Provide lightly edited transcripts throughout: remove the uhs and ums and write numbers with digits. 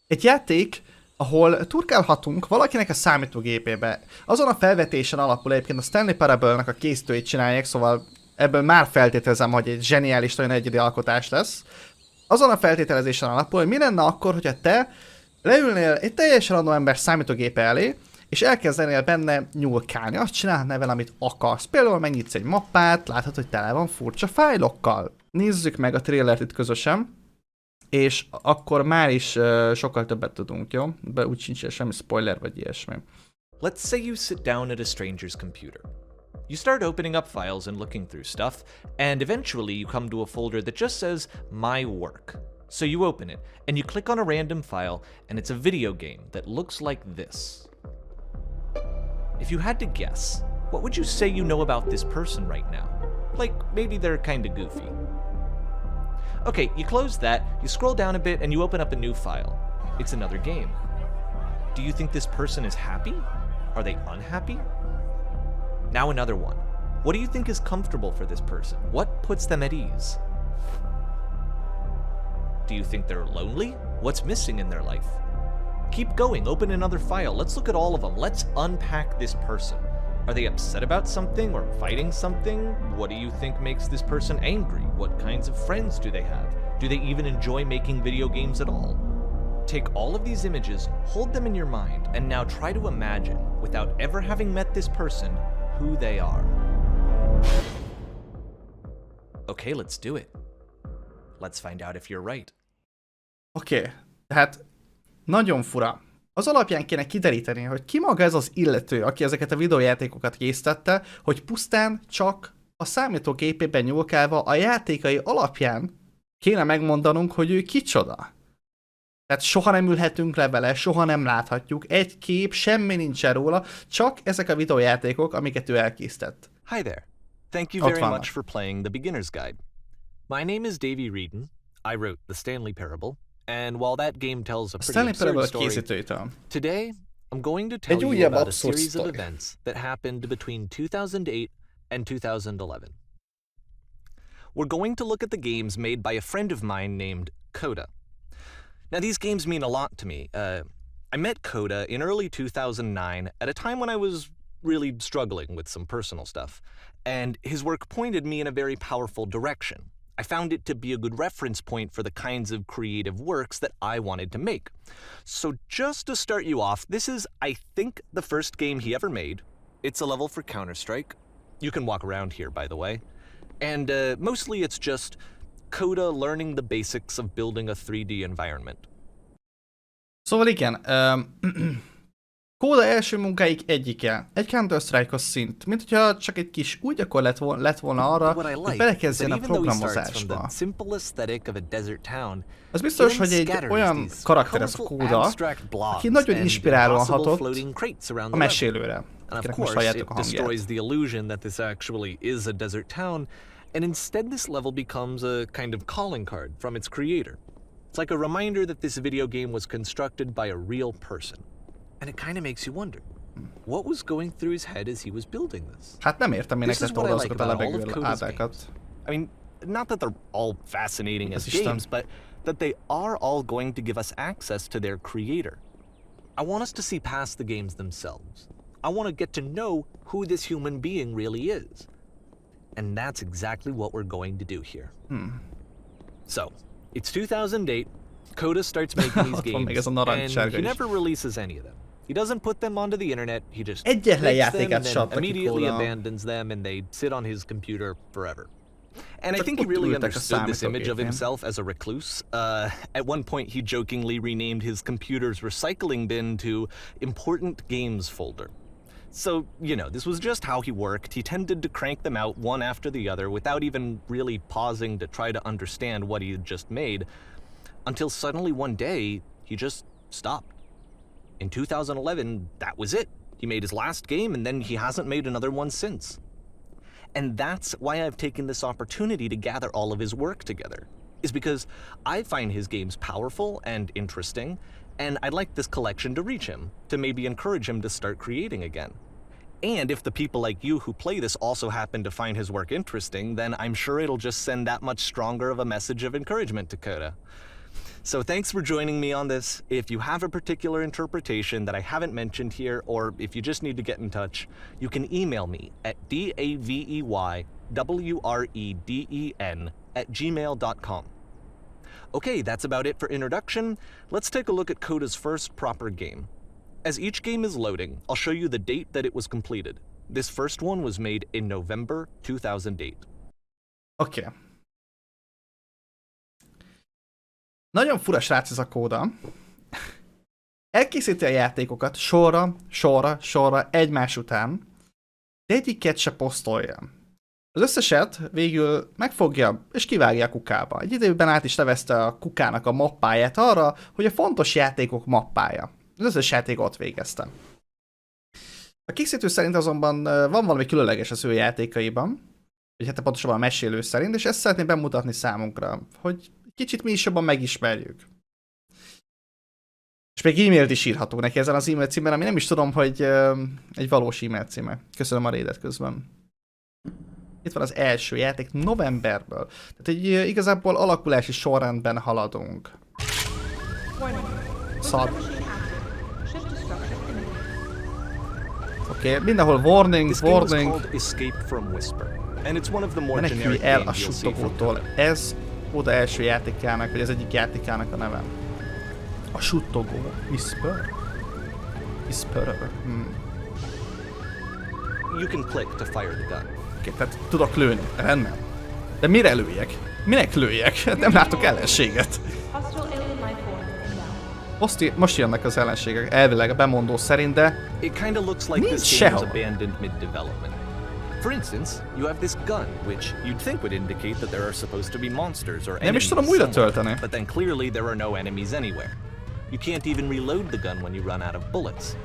Egy játék, ahol turkálhatunk valakinek a számítógépébe. Azon a felvetésen alapul egyébként a Stanley Parable-nek a készítőit csinálják, szóval ebből már feltételezem, hogy egy zseniális, nagyon egyedi alkotás lesz. Azon a feltételezésen alapul, hogy mi lenne akkor, hogyha te leülnél egy teljesen random ember számítógépe elé, és elkezdenél benne nyúlkálni. Azt csinálhatnál vele, amit akarsz. Például megnyitsz egy mappát, láthatod, hogy tele van furcsa fájlokkal. Nézzük meg a trailert itt közösen, és akkor már is sokkal többet tudunk, jó? De úgy sincs semmi spoiler vagy ilyesmi. Let's say you sit down at a stranger's computer. You start opening up files and looking through stuff, and eventually you come to a folder that just says My Work. So you open it, and you click on a random file, and it's a video game that looks like this. If you had to guess, what would you say you know about this person right now? Like, maybe they're kinda goofy. Okay, you close that, you scroll down a bit, and you open up a new file. It's another game. Do you think this person is happy? Are they unhappy? Now another one. What do you think is comfortable for this person? What puts them at ease? Do you think they're lonely? What's missing in their life? Keep going, open another file. Let's look at all of them. Let's unpack this person. Are they upset about something or fighting something? What do you think makes this person angry? What kinds of friends do they have? Do they even enjoy making video games at all? Take all of these images, hold them in your mind, and now try to imagine, without ever having met this person, who they are. Okay, let's do it. Let's find out if you're right. Oké, tehát nagyon fura. Az alapján kéne kideríteni, hogy ki maga ez az illető, aki ezeket a videójátékokat készítette, hogy pusztán csak a számítógépében nyúlkálva a játékai alapján kéne megmondanunk, hogy ő kicsoda. Tehát soha nem ülhetünk le vele, soha nem láthatjuk, egy kép, semmi nincsen róla, csak ezek a videójátékok, amiket ő elkészített. Hi there. Thank you very much for playing the Beginner's Guide. My name is Davey Reedon. I wrote the Stanley Parable. And while that game tells a pretty absurd story, today I'm going to tell you about a series of events that happened between 2008 and 2011. We're going to look at the games made by a friend of mine named Coda. Now, these games mean a lot to me. I met Coda in early 2009 at a time when I was really struggling with some personal stuff, and his work pointed me in a very powerful direction. I found it to be a good reference point for the kinds of creative works that I wanted to make. So just to start you off, this is, I think, the first game he ever made. It's a level for Counter-Strike. You can walk around here, by the way. And mostly it's just Coda learning the basics of building a 3D environment. Szóval igen, Coda első munkáik egyike, egy Counter-Strike-os szint, mint hogyha csak egy kis úgy akkor lett volna arra, hogy belekezdjen a programozásba. Az biztos, hogy egy olyan karakter ez a Coda, aki nagyon inspirálóan hatott a mesélőre, akinek most halljátok a hangját. And instead this level becomes a kind of calling card from its creator. It's like a reminder that this video game was constructed by a real person. And it kind of makes you wonder, what was going through his head as he was building this? Hát nem értem, minek lett volna azokat a lebegő ádákat. I mean, not that they're all fascinating as games, but that they are all going to give us access to their creator. I want us to see past the games themselves. I want to get to know who this human being really is. And that's exactly what we're going to do here. So, it's 2008, Coda starts making these games, and he never releases any of them. He doesn't put them onto the internet, he just makes them and then immediately abandons them, and they sit on his computer forever. And I think he really understood this image of himself as a recluse. At one point, he jokingly renamed his computer's recycling bin to Important Games Folder. So, you know, this was just how he worked. He tended to crank them out one after the other without even really pausing to try to understand what he had just made, until suddenly one day, he just stopped. In 2011, that was it. He made his last game, and then he hasn't made another one since. And that's why I've taken this opportunity to gather all of his work together, is because I find his games powerful and interesting, and I'd like this collection to reach him, to maybe encourage him to start creating again. And if the people like you who play this also happen to find his work interesting, then I'm sure it'll just send that much stronger of a message of encouragement to Coda. So thanks for joining me on this. If you have a particular interpretation that I haven't mentioned here, or if you just need to get in touch, you can email me at daveyWreden@gmail.com. Okay, that's about it for introduction. Let's take a look at Coda's first proper game. As each game is loading, I'll show you the date that it was completed. This first one was made in November 2008. Oké. Nagyon fura srác ez a Coda. Elkészíti a játékokat sorra, egymás után, de egyiket se posztolja. Az összeset végül megfogja és kivágja a kukába. Egy időben át is nevezte a kukának a mappáját arra, hogy a fontos játékok mappája. Az összes játék ott végezte. A készítő szerint azonban van valami különleges az ő játékaiban, vagy hát pontosabban a mesélő szerint, és ezt szeretném bemutatni számunkra, hogy kicsit mi is jobban megismerjük. És még e-mailt is írhatunk neki ezen az e-mail címben, ami nem is tudom, hogy egy valós e-mail címe. Köszönöm a raidet közben. Itt van az első játék novemberből. Tehát egy igazából alakulási sorrendben haladunk. Szar. Oké, mindenhol warning. Menekülj el a suttogótól. Ez oda első játékának, vagy ez egyik játékának a neve. A suttogó. Whisperer. You can click to fire the gun. Oké, tehát tudok lőni. Rendben. De mire lőjek? Minek lőjek? Nem látok ellenséget. Most jönnek az ellenségek, elvileg a bemondó szerint, de nincs sehol. For instance, you have this gun, which you'd think would indicate that there are supposed to be monsters or Nem is enemies tudom újra somewhere, tölteni. but then clearly there are no enemies anywhere. You can't even reload the gun when you run out of bullets.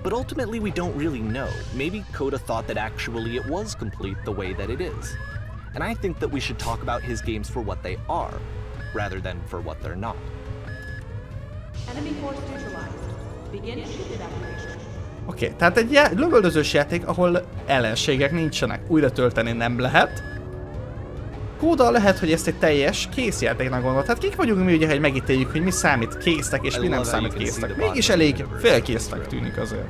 But ultimately we don't really know. Maybe Coda thought that actually it was complete the way that it is. And I think that we should talk about his games for what they are, rather than for what they're not. Enemy force neutralized. Begin ship evacuation. Oké, tehát egy lövöldözős játék, ahol ellenségek nincsenek. Újra tölteni nem lehet. Coda lehet, hogy ezt egy teljes kész játéknak gondolt. Tehát kik vagyunk mi ugye, hogy megítéljük, hogy mi számít késznek és mi nem számít késznek. Mégis elég félkésznek tűnik azért.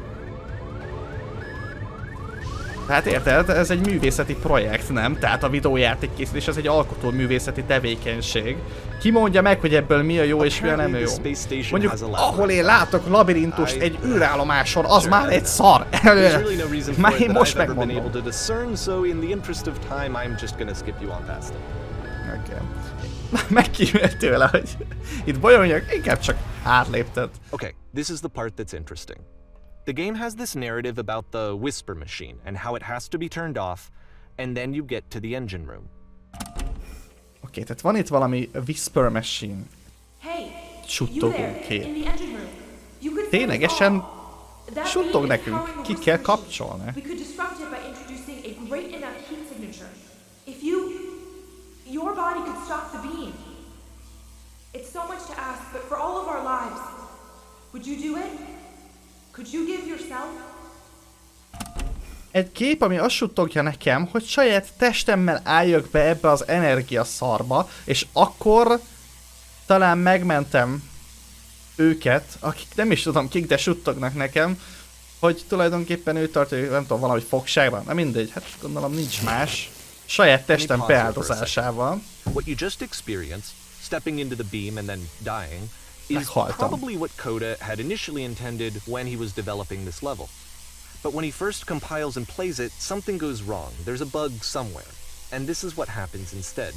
Tehát érted, ez egy művészeti projekt, nem? Tehát a videójáték készítés ez egy alkotó művészeti tevékenység. Ki mondja meg, hogy ebből mi a jó és mi a nem jó? Mondjuk, ahol én látok labirintust egy űrállomáson, az már egy szar! Már én most megmondom. Oké. Megkímélt tőle, hogy itt bolyoljak, inkább csak átlépted. Okay, this is the part that's interesting. The game has this narrative about the whisper machine and how it has to be turned off, and then you get to the engine room. Oké, tehát van itt valami whisper machine. Suttogókép. Ténylegesen suttog nekünk, ki kell kapcsolni. Your body could stop the beam. It's so much to ask, but for all of our lives, would you do it? Could you give yourself? Egy kép, ami azt suttogja nekem, hogy saját testemmel álljak be ebbe az energiaszarba, és akkor talán megmentem őket, akik nem is tudom kik, de suttognak nekem, hogy tulajdonképpen ő tartja, nem tudom, valahogy fogságban, nem mindegy, hát gondolom nincs más. Saját testem beáldozásával. What you just experienced, stepping into the beam and then dying, is probably what Coda had initially intended when he was developing this level. But when he first compiles and plays it, something goes wrong. There's a bug somewhere. And this is what happens instead.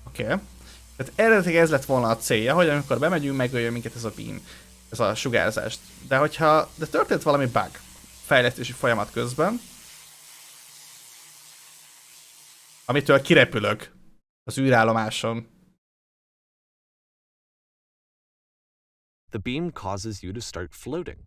Oké. Tehát eredetileg ez lett volna a célja, hogy amikor bemegyünk, megöljön minket ez a beam, ez a sugárzást. De történt valami bug fejlesztési folyamat közben, amitől kirepülök az űrállomáson. The beam causes you to start floating.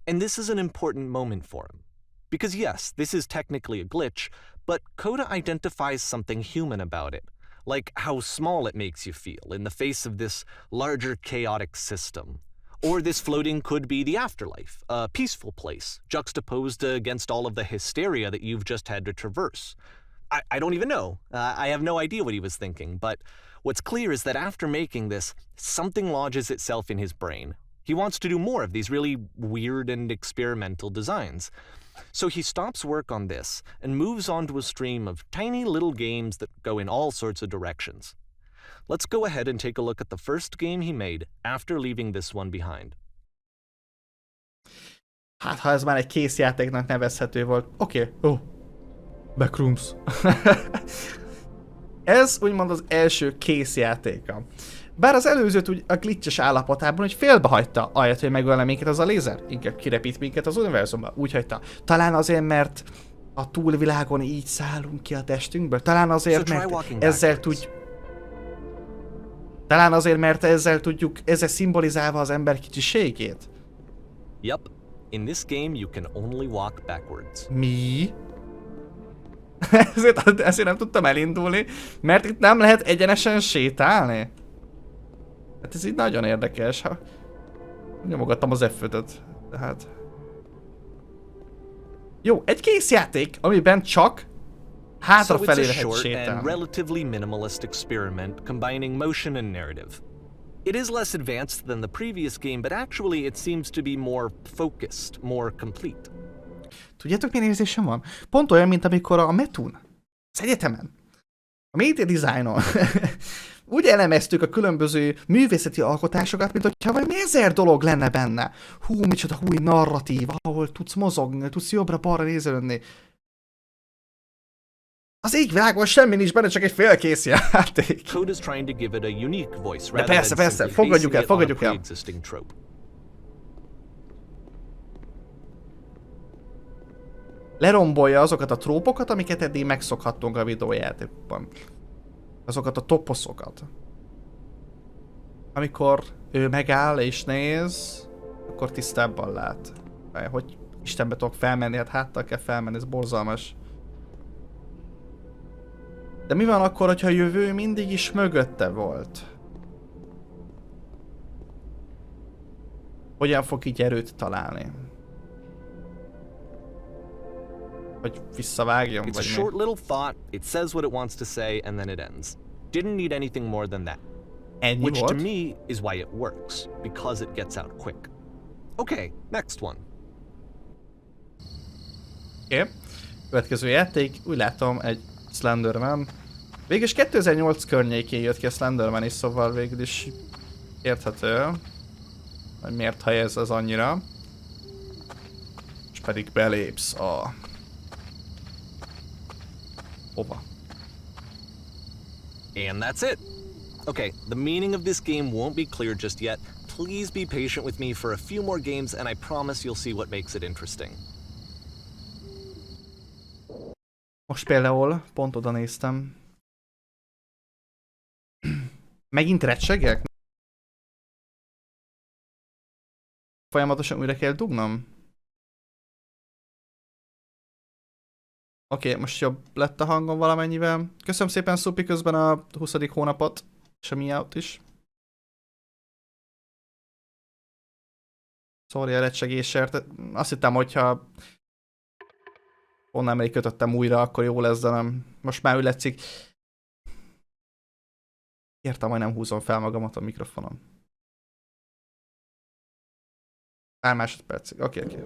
And this is an important moment for him. Because yes, this is technically a glitch, but Coda identifies something human about it, like how small it makes you feel in the face of this larger chaotic system. Or this floating could be the afterlife, a peaceful place, juxtaposed against all of the hysteria that you've just had to traverse. I don't even know. I have no idea what he was thinking, but what's clear is that after making this, something lodges itself in his brain. He wants to do more of these really weird and experimental designs. So he stops work on this and moves on to a stream of tiny little games that go in all sorts of directions. Let's go ahead and take a look at the first game he made after leaving this one behind. Hát, ha ez már egy kész játéknak nevezhető volt. Oké. Backrooms. Ez úgymond az első kész játéka. Bár az előzőt úgy a glitches állapotában, hogy félbehagyta, ahelyett, hogy megölne minket az a lézer. Inkább kirepít minket az univerzumba. Úgy hagyta. Talán azért, mert a túlvilágon így szállunk ki a testünkből. Talán azért, mert ezzel Talán azért, mert ezzel tudjuk, ezzel szimbolizálva az ember kicsiségét. Yep. In this game you can only walk backwards. Mi? ezért nem tudtam elindulni, mert itt nem lehet egyenesen sétálni. Hát ez így nagyon érdekes. Nyomogattam az F5-öt. Tehát... Jó, egy kész játék, amiben csak hátrafelé lehet sétálni. And relatively minimalist experiment combining motion and narrative. It is less advanced than the previous game, but actually it seems to be more focused, more complete. Tudjátok, milyen érzésem van? Pont olyan, mint amikor a Metun, az egyetemen, a média designon úgy elemeztük a különböző művészeti alkotásokat, mint hogyha valami 1000 dolog lenne benne. Hú, micsoda új narratív, ahol tudsz mozogni, tudsz jobbra-balra nézelődni. Az égvilágon semmi nincs benne, csak egy félkész játék. Code is trying to give it a unique voice De persze, fogadjuk el. Lerombolja azokat a trópokat, amiket eddig megszokhattunk a videójátékban. Azokat a toposzokat. Amikor ő megáll és néz, akkor tisztábban lát. Hogy Istenbe tudok felmenni, hát háttal kell felmenni, ez borzalmas. De mi van akkor, hogyha a jövő mindig is mögötte volt? Hogyan fog így erőt találni? Hogy visszavágjon, vagy mi? It's a short little thought, it says what it wants to say, and then it ends. Didn't need anything more than that. Ennyi Which volt? to me is why it works, because it gets out quick. Okay, next one. Oké. Következő játék, úgy látom, egy Slenderman. Végül is 2008 környékén jött ki a Slenderman is, szóval végül is érthető, hogy miért helyez az annyira. És pedig belépsz a... hova? And that's it. Okay, the meaning of this game won't be clear just yet. Please be patient with me for a few more games and I promise you'll see what makes it interesting. Most például pont oda néztem. Megint recsegek? Folyamatosan újra kell dugnom? Oké, most jobb lett a hangom valamennyivel. Köszönöm szépen Szupi közben a 20. hónapot, és a miaut is. Sorry a recsegésért. Azt hittem, hogyha onnan még kötöttem újra, akkor jó lesz, de nem. Most már ületszik. Értem, hogy nem húzom fel magamat a mikrofonon. Pár másodpercig. Oké.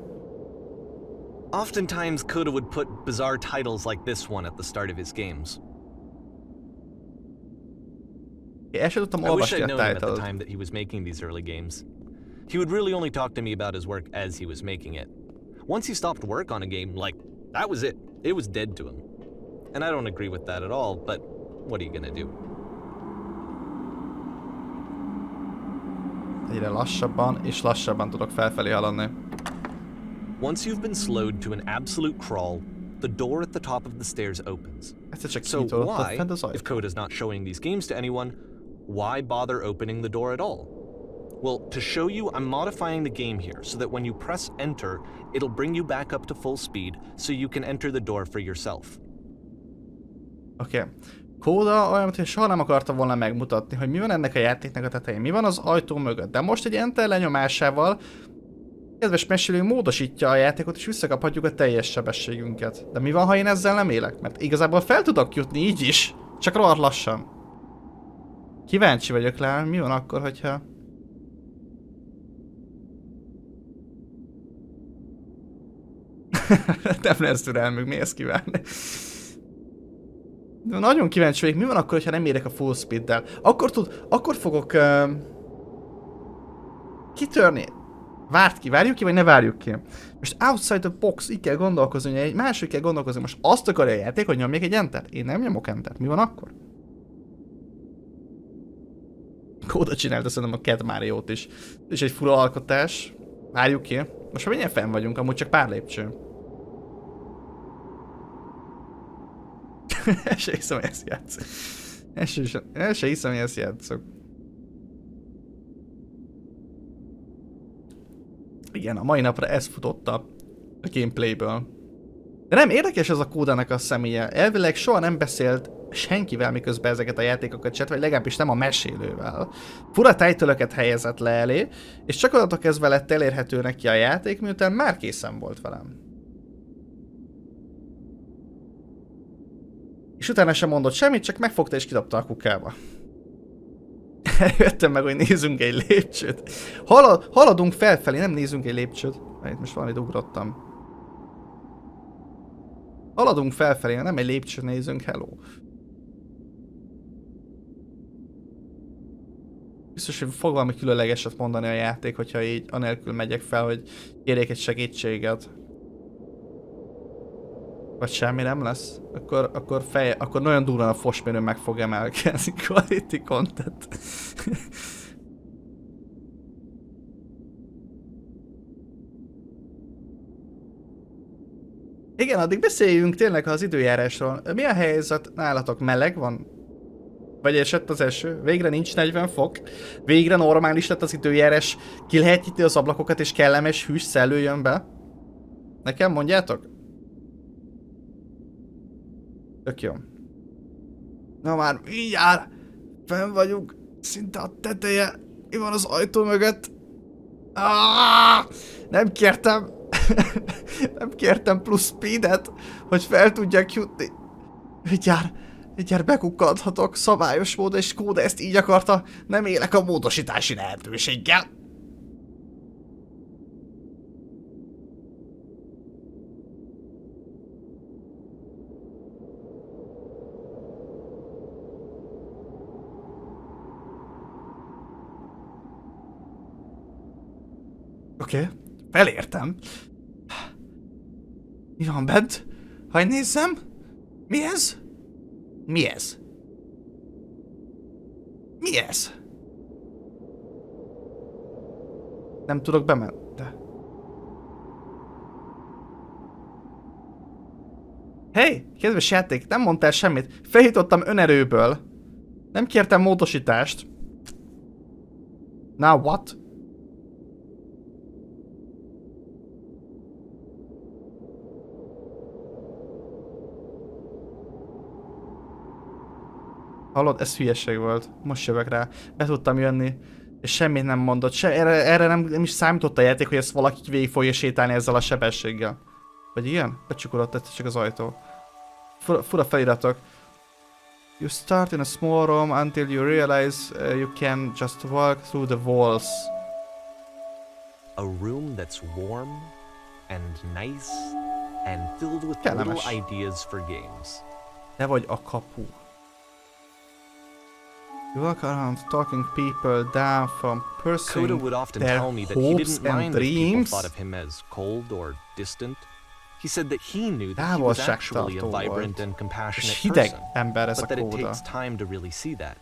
Oftentimes, Coda would put bizarre titles like this one at the start of his games. El sem tudtam I wish olvasni I'd a known him at the title-t. time that he was making these early games. He would really only talk to me about his work as he was making it. Once he stopped work on a game, like, that was it. It was dead to him. And I don't agree with that at all, but what are you gonna do? Egyre lassabban és lassabban tudok felfelé haladni. Once you've been slowed to an absolute crawl, the door at the top of the stairs opens. So why, if Coda's not showing these games to anyone, why bother opening the door at all? Well, to show you, I'm modifying the game here so that when you press enter, it'll bring you back up to full speed so you can enter the door for yourself. Oké. Coda olyan, hogy soha nem akarta volna megmutatni, hogy mi van ennek a játéknak a tetején, mi van az ajtó mögött. De most egy enter lenyomásával Kedves mesélő módosítja a játékot, és visszakaphatjuk a teljes sebességünket. De mi van, ha én ezzel nem élek? Mert igazából fel tudok jutni így is, csak rohadt lassan. Kíváncsi vagyok rá, mi van akkor, hogyha... Nem lesz türelmük, mihez kívánni. De nagyon kíváncsi vagyok, mi van akkor, ha nem érek a full speeddel. Akkor fogok... kitörni. Várjuk ki, vagy ne várjuk ki? Most outside the box, így kell gondolkozni, egy máshogy kell gondolkozni. Most azt akarja a játék, hogy nyomjék egy entert. Én nem nyomok entert. Mi van akkor? Kóda csinálta szerintem a Cat Mario-t is. És egy fura alkotás. Várjuk ki. Most már mindjárt fenn vagyunk, amúgy csak pár lépcső. El se hiszem, hogy ezt játszok. El se hiszem, hogy ezt játszok. Igen, a mai napra ez futott a gameplayből. De nem érdekes ez a Kódának a személye. Elvileg soha nem beszélt senkivel, miközben ezeket a játékokat csinált, vagy legalábbis nem a mesélővel. Fura title-öket helyezett le elé, és csak onnantól kezdve lett elérhető neki a játék, miután már készen volt velem. És utána sem mondott semmit, csak megfogta és kidobta a kukába. Jöttem meg, hogy nézzünk egy lépcsőt. Haladunk felfelé, nem nézzünk egy lépcsőt. Itt most valamit ugrottam. Haladunk felfelé, nem egy lépcsőt nézzünk, hello. Biztos, hogy fog valami különlegeset mondani a játék, hogyha így anélkül megyek fel, hogy kérjék egy segítséget. Vagy semmi nem lesz, akkor nagyon durván a fosmérő meg fog emelkedni. Quality content. Igen, addig beszéljünk tényleg az időjárásról. Mi a helyzet nálatok? Meleg van? Vagy esett az eső? Végre nincs 40 fok? Végre normális lett az időjárás? Ki lehet nyitni az ablakokat és kellemes hűs szellő jön be? Nekem mondjátok? Tök jó. Na már mindjárt fenn vagyunk, szinte a teteje, mi van az ajtó mögött? Nem kértem, nem kértem plusz speedet, hogy fel tudjak jutni. Mindjárt bekukkanthatok szabályos módon, és Kóda ezt így akarta, nem élek a módosítási lehetőséggel. Oké, felértem. Mi van bent? Hadd nézzem. Mi ez? Mi ez? Mi ez? Nem tudok bemenni, de... Hey, kedves játék, nem mondtál semmit. Felhitottam önerőből. Nem kértem módosítást. Now what? Hallod, ez hülyeség volt. Most jövök rá. Be tudtam jönni, és semmit nem mondott. Erre nem is számított a játék, hogy ezt valaki végig fogja sétálni ezzel a sebességgel. Vagy igen? Becsukodott csak az ajtó. Fura feliratok. You start in a small room until you realize you can just walk through the walls. A room that's warm and nice and filled with Kellemes. little ideas for games. Te vagy a kapu. You walk around talking people down from Coda pursuing would often their tell me that he hopes didn't and mind if people dreams. thought of him as cold or distant. He said that he knew that he was actually a vibrant and compassionate hideg person, ember ez a but that it Kóda. takes time to really see that.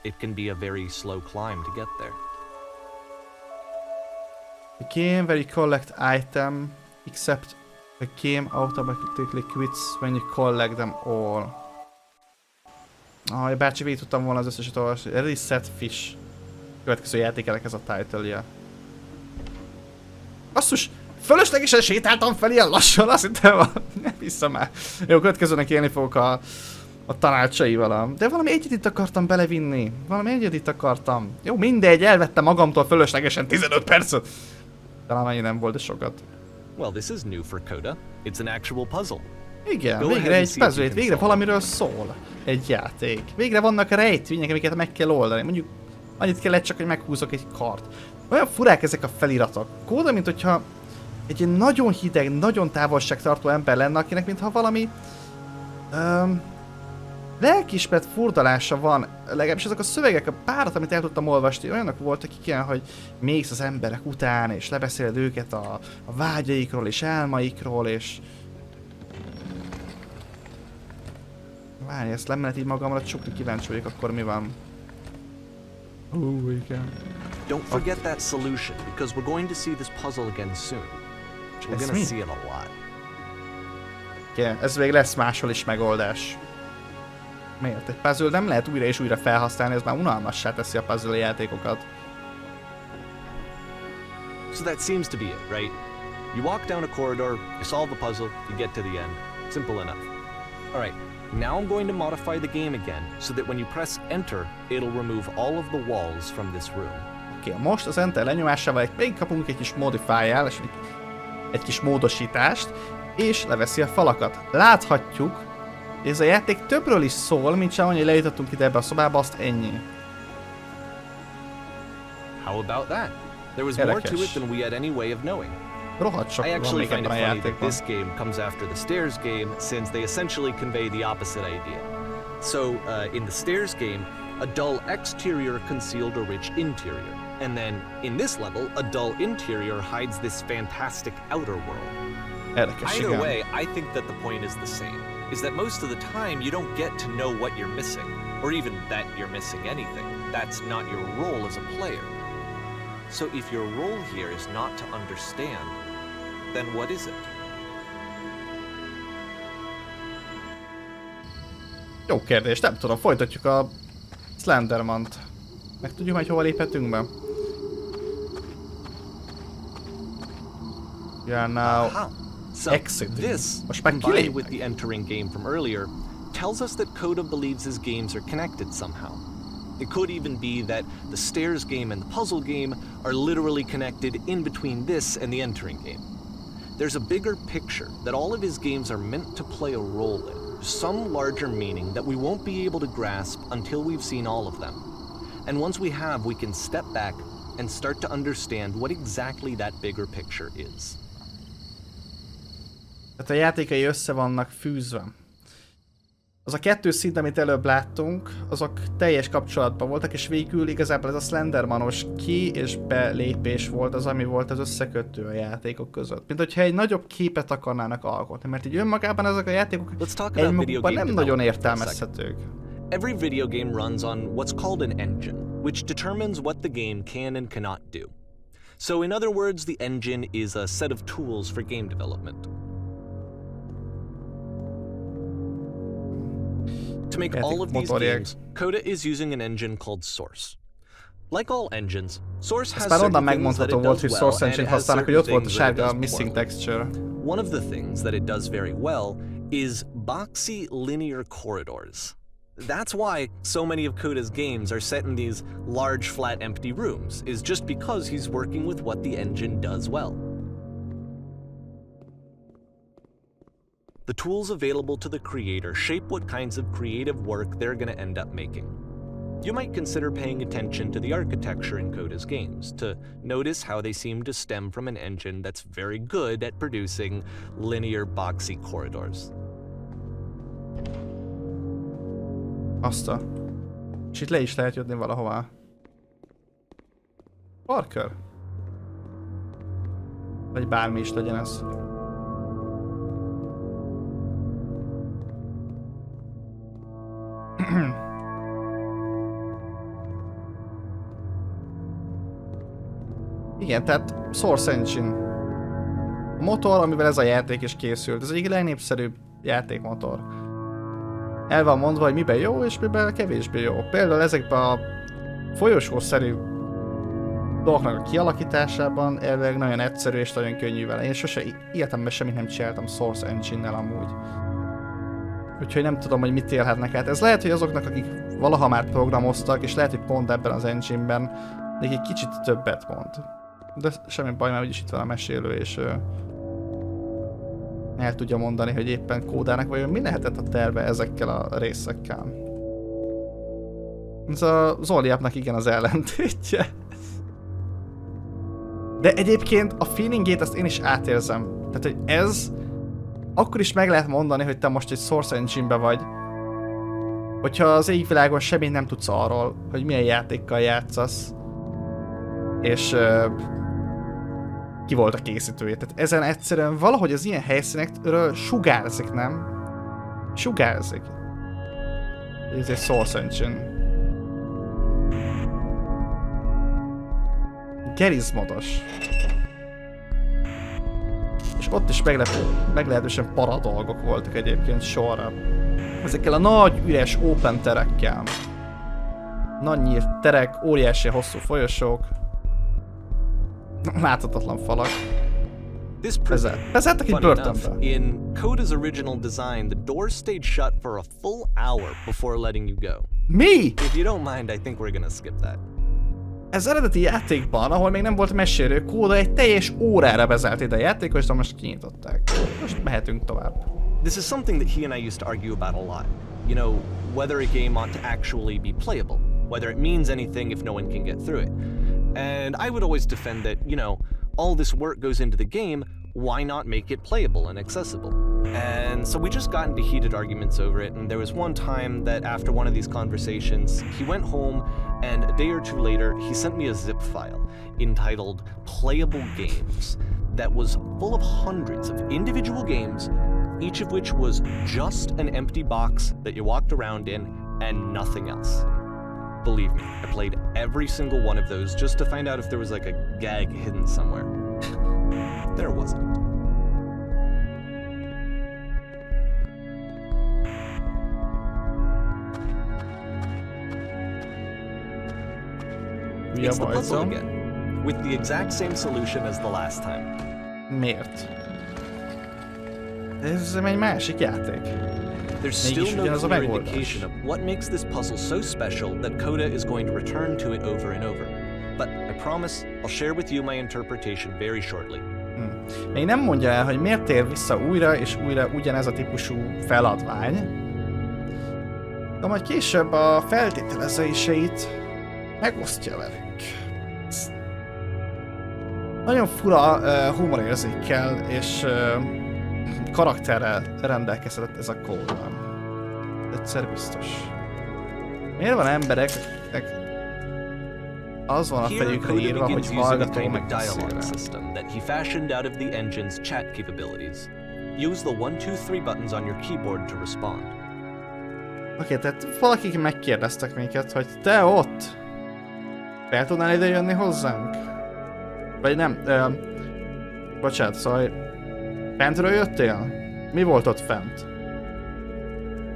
It can be a very slow climb to get there. The game where you collect item, except the game automatically quits when you collect them all. Bácsi, végig tudtam volna az összeset olvasni. Reset Fish. Következő játékelek ez a title-ja. Basszus! Fölöslegesen sétáltam fel ilyen lassan, azt hittem, nem hiszem már. Jó, következőnek élni fogok a tanácsaival. De valami egyedit akartam belevinni. Valami egyedit akartam. Jó, mindegy, elvettem magamtól fölöslegesen 15 percet. Talán annyi nem volt, de sokat. Well, this is new for Coda. It's an actual puzzle. Igen, Go végre ahead and egy see if you puzzle, can végre solve valamiről szól egy játék. Végre vannak rejtvények, amiket meg kell oldani. Mondjuk annyit kellett csak, hogy meghúzok egy kart. Olyan furák ezek a feliratok. Kóda, mint hogyha egy ilyen nagyon hideg, nagyon távolságtartó ember lenne, akinek mintha valami lelkiismeret furdalása van. Legalábbis ezek a szövegek, a párat, amit el tudtam olvasni, olyanok voltak ilyen, hogy mész az emberek után, és lebeszéled őket a vágyaikról és álmaikról, és... Várj, ezt nem lehet így magamra csukni, kíváncsi vagyok, akkor mi van. Igen. Don't forget that solution, because we're going to see this puzzle again soon. We're gonna see it a lot. Igen, ez még lesz máshol is megoldás. Miért? Egy puzzle nem lehet újra és újra felhasználni, ez már unalmassá teszi a puzzle játékokat. So that seems to be it, right? You walk down a corridor, you solve the puzzle, you get to the end. Simple enough. Alright, now I'm going to modify the game again, so that when you press enter, it'll remove all of the walls from this room. Oké, most az enter lenyomásával még kapunk egy kis modifájál, és egy kis módosítást, és leveszi a falakat. Láthatjuk, hogy ez a játék többről is szól, mint sem annyi, hogy lejutottunk ide ebbe a szobába, azt ennyi. How about that? There was more to it than we had any way of knowing. Rohadt sok I van actually még find it ebben a funny that játékban. this game comes after the Stairs game, since they essentially convey the opposite idea. So, in the Stairs game, a dull exterior concealed a rich interior. And then, in this level, a dull interior hides this fantastic outer world. Érdekes, Either igen. way, I think that the point is the same. Is that most of the time you don't get to know what you're missing, or even that you're missing anything. That's not your role as a player. So if your role here is not to understand, then what is it? Jó kérdés, nem tudom, folytatjuk a Slendermant. Meg tudjuk, hogy hova léphetünk be? We are now So exiting. this, Most már combined kilépnek. with the entering game from earlier, tells us that Coda believes his games are connected somehow. It could even be that the Stairs game and the puzzle game are literally connected in between this and the entering game. There's a bigger picture that all of his games are meant to play a role in, some larger meaning that we won't be able to grasp until we've seen all of them. And once we have, we can step back and start to understand what exactly that bigger picture is. Tehát a játékai össze vannak fűzve. Az a kettő szint, amit előbb láttunk, azok teljes kapcsolatban voltak, és végül igazából ez a Slendermanos ki- és belépés volt az, ami volt az összekötő a játékok között. Mint hogyha egy nagyobb képet akarnának alkotni, mert így önmagában ezek a játékok egymagukban nem nagyon értelmezhetők. Every video game runs on what's called an engine, which determines what the game can and cannot do. So in other words, the engine is a set of tools for game development. To make all of these games, Coda is using an engine called Source. Like all engines, Source has Már onnan certain things that megmondható it volt, does hogy well, Source and Engine it has használnak, hogy certain ott volt a things that it sárga does missing poorly. texture. One of the things that it does very well is boxy linear corridors. That's why so many of Coda's games are set in these large, flat, empty rooms, is just because he's working with what the engine does well. The tools available to the creator shape what kinds of creative work they're going to end up making. You might consider paying attention to the architecture in Coda's games, to notice how they seem to stem from an engine that's very good at producing linear, boxy corridors. Azt a... És itt le is lehet jönni valahová. Parker? Vagy bármi is legyen ez. Igen, tehát Source Engine. A motor, amivel ez a játék is készült. Ez egyik legnépszerűbb játékmotor. El van mondva, hogy miben jó és miben kevésbé jó. Például ezekben a folyosószerű dolgoknak a kialakításában elvileg nagyon egyszerű és nagyon könnyű vele. Én sose életemben semmit nem csináltam Source Engine-nel amúgy. Úgyhogy nem tudom, hogy mit élhetnek át. Ez lehet, hogy azoknak, akik valaha már programoztak, és lehet, hogy pont ebben az engine-ben még egy kicsit többet mond. De semmi baj, mert úgyis itt van a mesélő, és el tudja mondani, hogy éppen kódának vajon mi lehetett a terve ezekkel a részekkel. Ez a Zoliápnak igen az ellentétje. De egyébként a feelingét azt én is átérzem. Tehát, hogy ez akkor is meg lehet mondani, hogy te most egy Source Engine-be vagy, hogyha az égvilágon semmit nem tudsz arról, hogy milyen játékkal játszasz, és ki volt a készítője. Tehát ezen egyszerűen valahogy az ilyen helyszínekről sugárzik, nem? Sugárzik. Ez egy Source Engine. Gerizmodos. És ott is meglehetősen para dolgok voltak egyébként sorra. Ezekkel a nagy, üres open terekkel. Nagy nyílt terek, óriási hosszú folyosók. Láthatatlan falak. Vezettek egy börtönbe. In Coda's original design, the doors stayed shut for a full hour before letting you go. Mi? If you don't mind, I think we're gonna skip that. Ez eredeti játékban, ahol még nem volt mesélő, Coda egy teljes órára vezelt ide a játékot, és most kinyitották. Most mehetünk tovább. This is something that he and I used to argue about a lot. You know, whether a game ought to actually be playable, whether it means anything if no one can get through it. And I would always defend that, you know, all this work goes into the game, why not make it playable and accessible? And so we just got into heated arguments over it, and there was one time that after one of these conversations, he went home, and a day or two later, he sent me a zip file entitled Playable Games that was full of hundreds of individual games, each of which was just an empty box that you walked around in and nothing else. Believe me, I played every single one of those just to find out if there was like a gag hidden somewhere. There wasn't. It's the puzzle again, with the exact same solution as the last time. Miért? Ez egy másik játék. There's still no clear indication of what makes this puzzle so special that Coda is going to return to it over and over. But I promise I'll share with you my interpretation very shortly. Még nem mondja el, hogy miért tér vissza újra és újra ugyanez a típusú feladvány. De majd később a feltételezéseit megosztja velünk. Nagyon fura humorérzékkel és karakterrel rendelkezett ez a kód. Egyszer biztos. Miért van emberek, akiknek az van a fejükre írva, hogy hallgató meg dialogue system that he fashioned out of the engine's chat capabilities. Use the 1, 2, 3 buttons on your keyboard to respond. Oké, tehát valakik megkérdeztek minket, hogy te ott fel tudnál ide jönni hozzánk? Vagy nem, bocsánat, szóval fentről jöttél? Mi volt ott fent?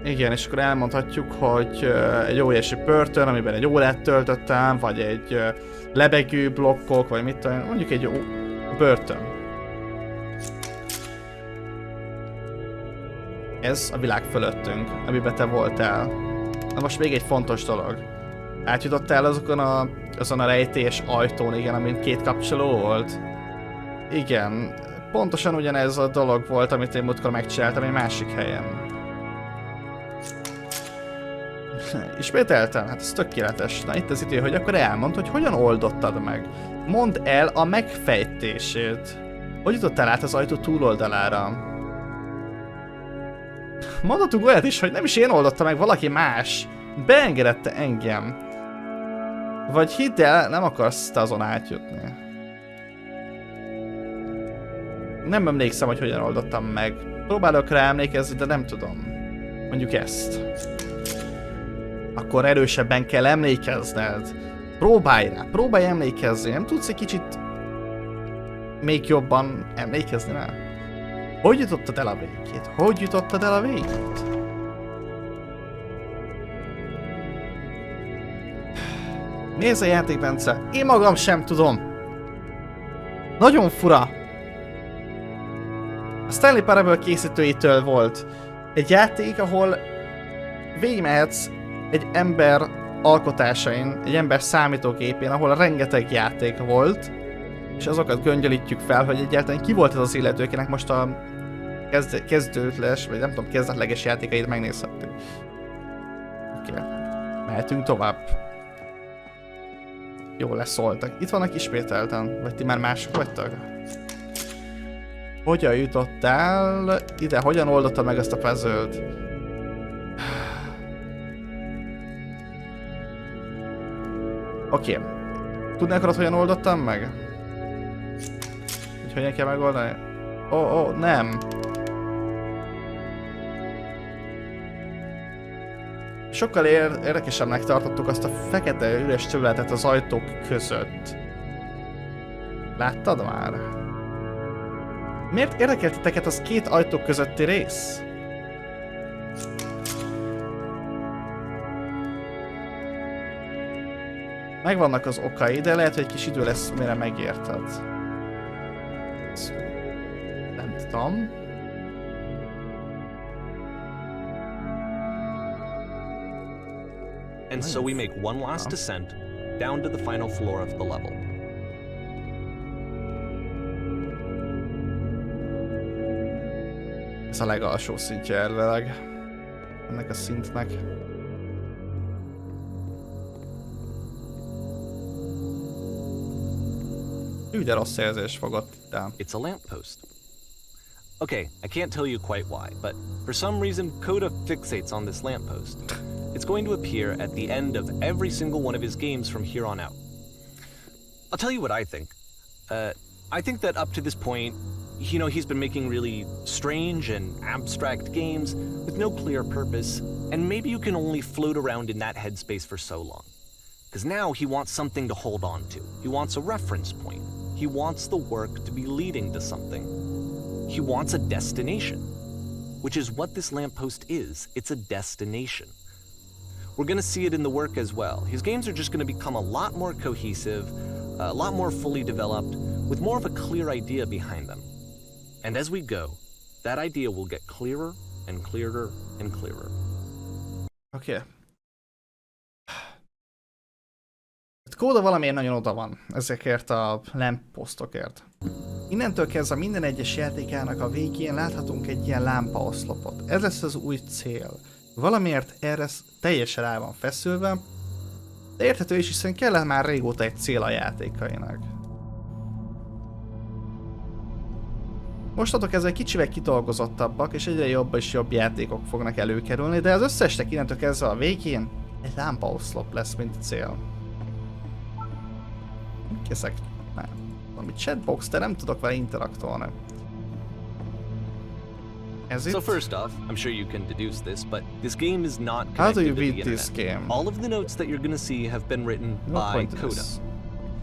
Igen, és akkor elmondhatjuk, hogy egy óriási börtön, amiben egy órát töltöttem, vagy egy lebegő blokkok, vagy mit tudom, mondjuk egy börtön. Ez a világ fölöttünk, amiben te voltál. Na most még egy fontos dolog. Átjutottál azon a rejtélyes ajtón, igen, amin 2 kapcsoló volt? Igen, pontosan ugyanez a dolog volt, amit én múltkor megcsináltam egy másik helyen. Ismételten? Hát ez tökéletes. Na itt az idő, hogy akkor elmondd, hogy hogyan oldottad meg. Mondd el a megfejtését. Hogy jutottál át az ajtó túloldalára? Mondhatunk olyat is, hogy nem is én oldottam meg, valaki más. Beengedette engem. Vagy hidd el, nem akarsz te azon átjutni. Nem emlékszem, hogy hogyan oldottam meg. Próbálok rá emlékezni, de nem tudom. Mondjuk ezt. Akkor erősebben kell emlékezned. Próbálj rá, próbálj emlékezni. Nem tudsz egy kicsit még jobban emlékezni rá? Hogy jutottad el a végét? Hogy jutottad el a végét? Nézd a játék, Bence. Én magam sem tudom. Nagyon fura. A Stanley Parable készítőitől volt egy játék, ahol végigmehetsz egy ember alkotásain, egy ember számítógépén, ahol rengeteg játék volt, És azokat göngyölítjük fel, hogy egyáltalán ki volt ez az illető, akinek most a kezdődles, vagy nem tudom, kezdetleges játékait megnézhettük. Oké. Mehetünk tovább. Jól leszóltak. Itt vannak ismételten, vagy ti már mások vagytok? Hogyan jutottál ide? Hogyan oldottad meg ezt a puzzle-t? Oké. Tudni akarod, hogyan oldottam meg? Hogy hogyan kell megoldani? Ó, nem. Sokkal érdekesebbnek tartottuk azt a fekete üres területet az ajtók között. Láttad már? Miért érdekelt titeket az két ajtók közötti rész? Megvannak az okai, de lehet, hogy egy kis idő lesz, mire megérted. Nem tudom. And so we make one last descent down to the final floor of the level. Ez a legalsó szintje elvileg ennek a szintnek. De rossz érzés fogott itt el. It's a lamppost. Okay, I can't tell you quite why, but for some reason Coda fixates on this lamppost. It's going to appear at the end of every single one of his games from here on out. I'll tell you what I think. I think that up to this point, you know, he's been making really strange and abstract games with no clear purpose, and maybe you can only float around in that headspace for so long. Because now he wants something to hold on to. He wants a reference point. He wants the work to be leading to something. He wants a destination, which is what this lamppost is. It's a destination. We're gonna see it in the work as well. His games are just gonna become a lot more cohesive, a lot more fully developed, with more of a clear idea behind them. And as we go, that idea will get clearer and clearer and clearer. Oké. Kóda valamiért nagyon oda van ezekért a lampostokért. Innentől kezdve minden egyes játékának a végén láthatunk egy ilyen lámpaoszlopot. Ez lesz az új cél. Valamiért erre teljesen rá van feszülve, de érthető is, hiszen kellene már régóta egy cél a játékainak. Mostatok ezzel kicsivel kitolgozottabbak, és egyre jobb és jobb játékok fognak előkerülni, de az összesnek innentől kezdve a végén egy lámpaoszlop lesz, mint cél. Készek. Nem. Valami chatbox, de nem tudok vele interaktolni. So first off, I'm sure you can deduce this, but this game is not connected How do you to the beat this internet. game? All of the notes that you're gonna see have been written by Coda.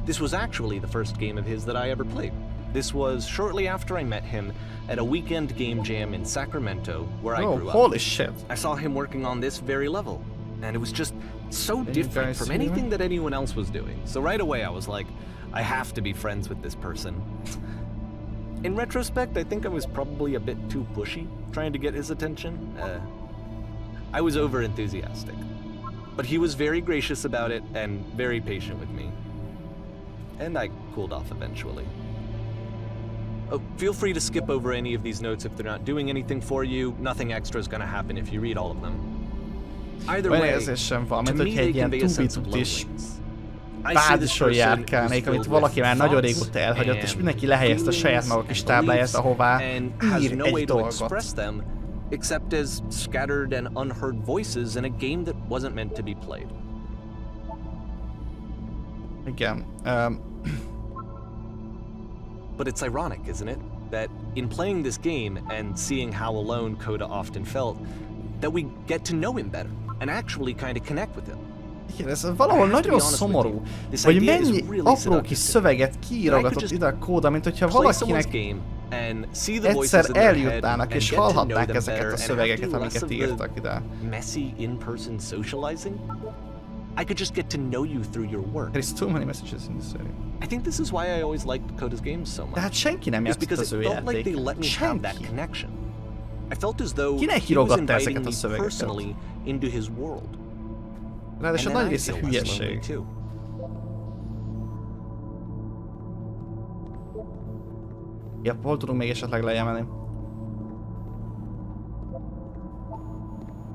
This was actually the first game of his that I ever played. This was shortly after I met him at a weekend game jam in Sacramento, where I grew up. Holy shit. I saw him working on this very level, and it was just so different from anything that anyone else was doing. So right away I was like, I have to be friends with this person. In retrospect, I think I was probably a bit too pushy, trying to get his attention. I was over-enthusiastic. But he was very gracious about it and very patient with me. And I cooled off eventually. Feel free to skip over any of these notes if they're not doing anything for you. Nothing extra is going to happen if you read all of them. Either way, to me they convey a sense of loneliness. Bázison járkálnék, amit valaki már nagyon régóta elhagyott, és mindenki lehelyezte saját maga kis tábláját, ahová ír egy dolgot. Except as scattered and unheard voices in a game that wasn't meant to be played. Igen. But it's ironic, isn't it? That in playing this game and seeing how alone Coda often felt, that we get to know him better and actually kind of connect with him. Igen, ez valahol nagyon szomorú, hogy mennyi apró kis szöveget kiírogatott ide a Kóda, mint hogyha valakinek egyszer eljutnának és hallhatnák ezeket a szövegeket, amiket írtak ide. Messy in-person socializing? I could just get to know you through your work. There is too many messages in this area. I think this is why I always liked Coda's games so much. Tehát senki nem játszott az ő játékát. Senki. I felt as though Kinek írogatta ezeket a szövegeket? Into his world. Ráadásul nagy része hülyeség. Ja, hol tudunk még esetleg lejemelni?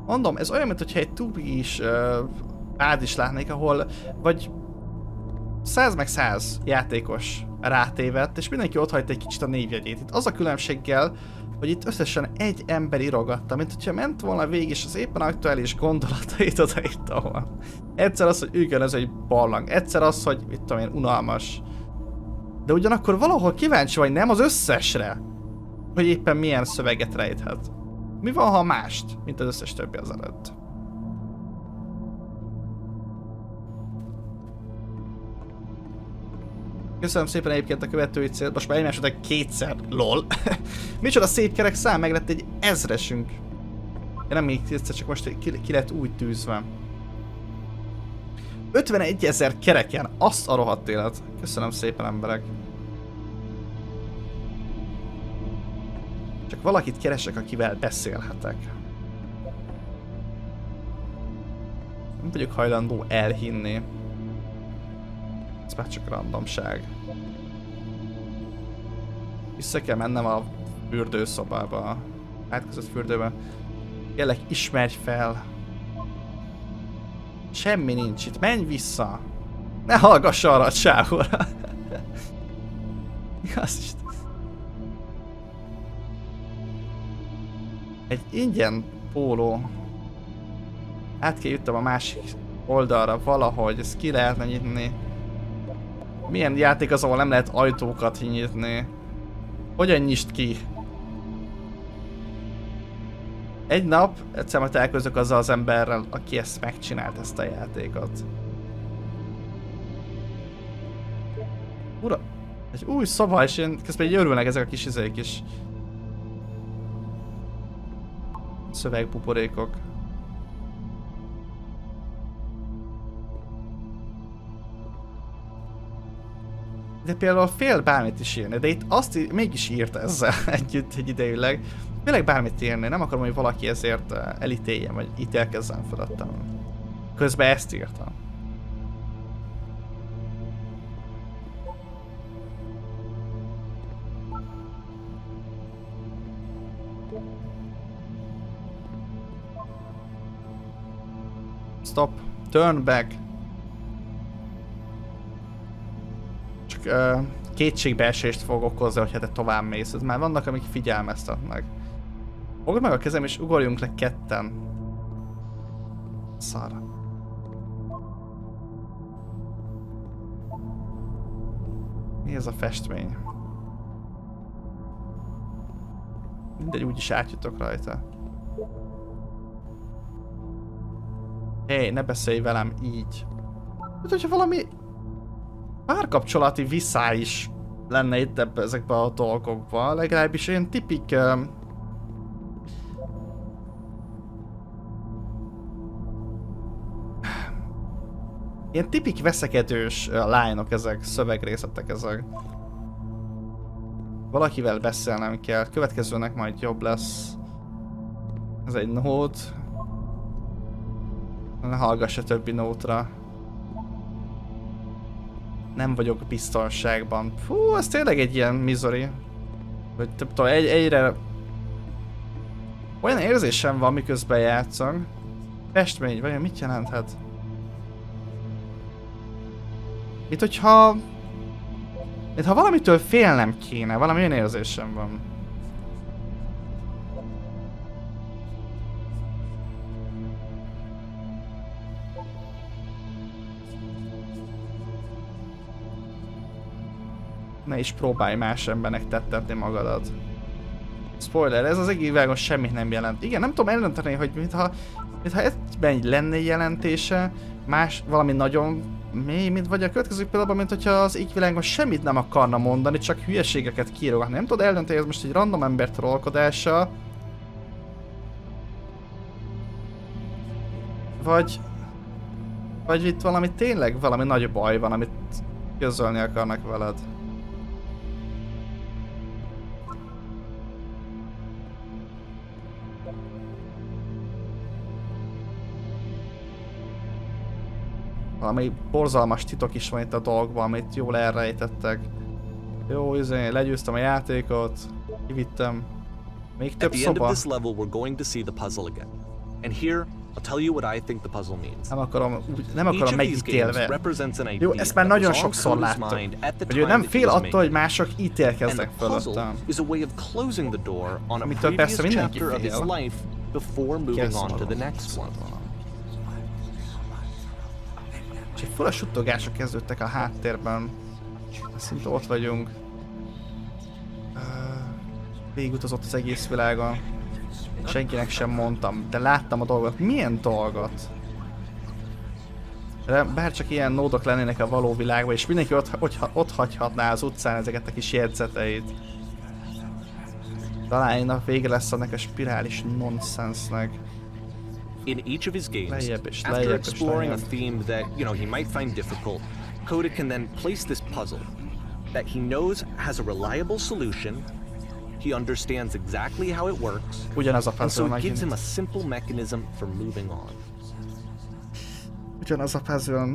Mondom, ez olyan, mintha egy tubis bázis látnék, ahol vagy 100 meg 100 játékos rátévedt, és mindenki otthagyta egy kicsit a névjegyét. Itt az a különbséggel, hogy itt összesen egy ember írogatta, mint hogyha ment volna végig, és az éppen aktuális gondolatait odaírta volna. Egyszer az, hogy igen, ez egy barlang, egyszer az, hogy mit tudom én, unalmas. De ugyanakkor valahol kíváncsi vagy nem az összesre, hogy éppen milyen szöveget rejthet. Mi van, ha mást, mint az összes többi az előtt? Köszönöm szépen egyébként a követői célt, most már egymás után kétszer, lol. Micsoda szép kerek szám, meg lett egy 1000-esünk. Ja, nem még kétszer, csak most ki lett úgy tűzve. 51 000 kereken, azt a rohadt élet. Köszönöm szépen, emberek. Csak valakit keresek, akivel beszélhetek. Nem vagyok hajlandó elhinni. Ez már csak randomság. Vissza kell mennem a fürdőszobába. Átközött fürdőbe. Kérlek, ismerj fel. Semmi nincs itt, menj vissza. Ne hallgass arra a csávóra. Az is. Egy ingyen póló. Át kell jutnom a másik oldalra valahogy, ezt ki lehetne nyitni. Milyen játék az, ahol nem lehet ajtókat nyitni? Hogyan nyisd ki? Egy nap egyszer majd találkozok azzal az emberrel, aki ezt megcsinált, ezt a játékot. Ura, egy új szoba, és én közben így örülnek ezek a kis izék is. Szövegbuborékok. De például fél bármit is írni, de itt azt mégis írt ezzel együtt egy idejűleg. Félek bármit írni, nem akarom, hogy valaki ezért elítéljen, vagy ítélkezzen felettem. Közben ezt írtam. Stop. Turn back. Csak kétségbeesést fog okozni, hogyha te tovább mész. Ez már vannak, amik figyelmeztetnek. Fogd meg a kezem és ugorjunk le ketten. Szar. Mi ez a festmény? Mindegy, úgyis átjutok rajta. Hé, ne beszélj velem így. Hát, hogyha valami párkapcsolati viszály is lenne itt ezekben a dolgokban, legalábbis ilyen tipik... ilyen tipik veszekedős lányok ezek, szövegrészetek ezek. Valakivel beszélnem kell, következőnek majd jobb lesz. Ez egy nót. Ne hallgass a többi nótra. Nem vagyok biztonságban. Fú, ez tényleg egy ilyen misery. Hogy tudom, egyre... olyan érzésem van, miközben játszok. Festmény, vagy mit jelenthet? Mintha valamitől félnem kéne, valami olyan érzésem van. Ne is próbálj más embernek tettetni magadat. Spoiler, ez az egész világon semmit nem jelent. Igen, nem tudom eldönteni, hogy mintha egyben lenne jelentése, más, valami nagyon mély, mint vagy a következő pillanatban, mint hogyha az égvilágon semmit nem akarna mondani, csak hülyeségeket kiírogatni. Nem tudod eldönteni, ez most egy random ember trollkodása. Vagy itt valami tényleg valami nagy baj van, amit közölni akarnak veled. Valami borzalmas titok is van itt a dolgban, amit jól elrejtettek. Jó, legyőztem a játékot. Kivittem. Még At több the end of szoba. this level, we're going to see the puzzle again. And here, I'll tell you what I think the puzzle means. Nem akarom Each of these games megítélve. represents an idea Jó, ezt már that nagyon was on sokszor Cody's láttam. mind at the Hogy ő time nem that he fél was attól, hogy making it. mások And ítélkeznek the puzzle fölöttem. is a way of closing the door on a Amitől previous persze mindenki chapter of his fél. life before moving on to the next one. És egy fura suttogások kezdődtek a háttérben. Szinte ott vagyunk. Végigutazott az egész világon. Senkinek sem mondtam, de láttam a dolgot. Milyen dolgot? Bár csak ilyen nódok lennének a való világban, és mindenki ott hagyhatná az utcán ezeket a kis jegyzeteit. Talán a vége lesz ennek a spirális nonsensnek. In each of his games, Lejjebb, after exploring a lejjebb. theme that, he might find difficult, Cody can then place this puzzle that he knows has a reliable solution, he understands exactly how it works, Ugyanaz a and so puzzle it gives him megint. a simple mechanism for moving on. Ugyanaz a puzzle.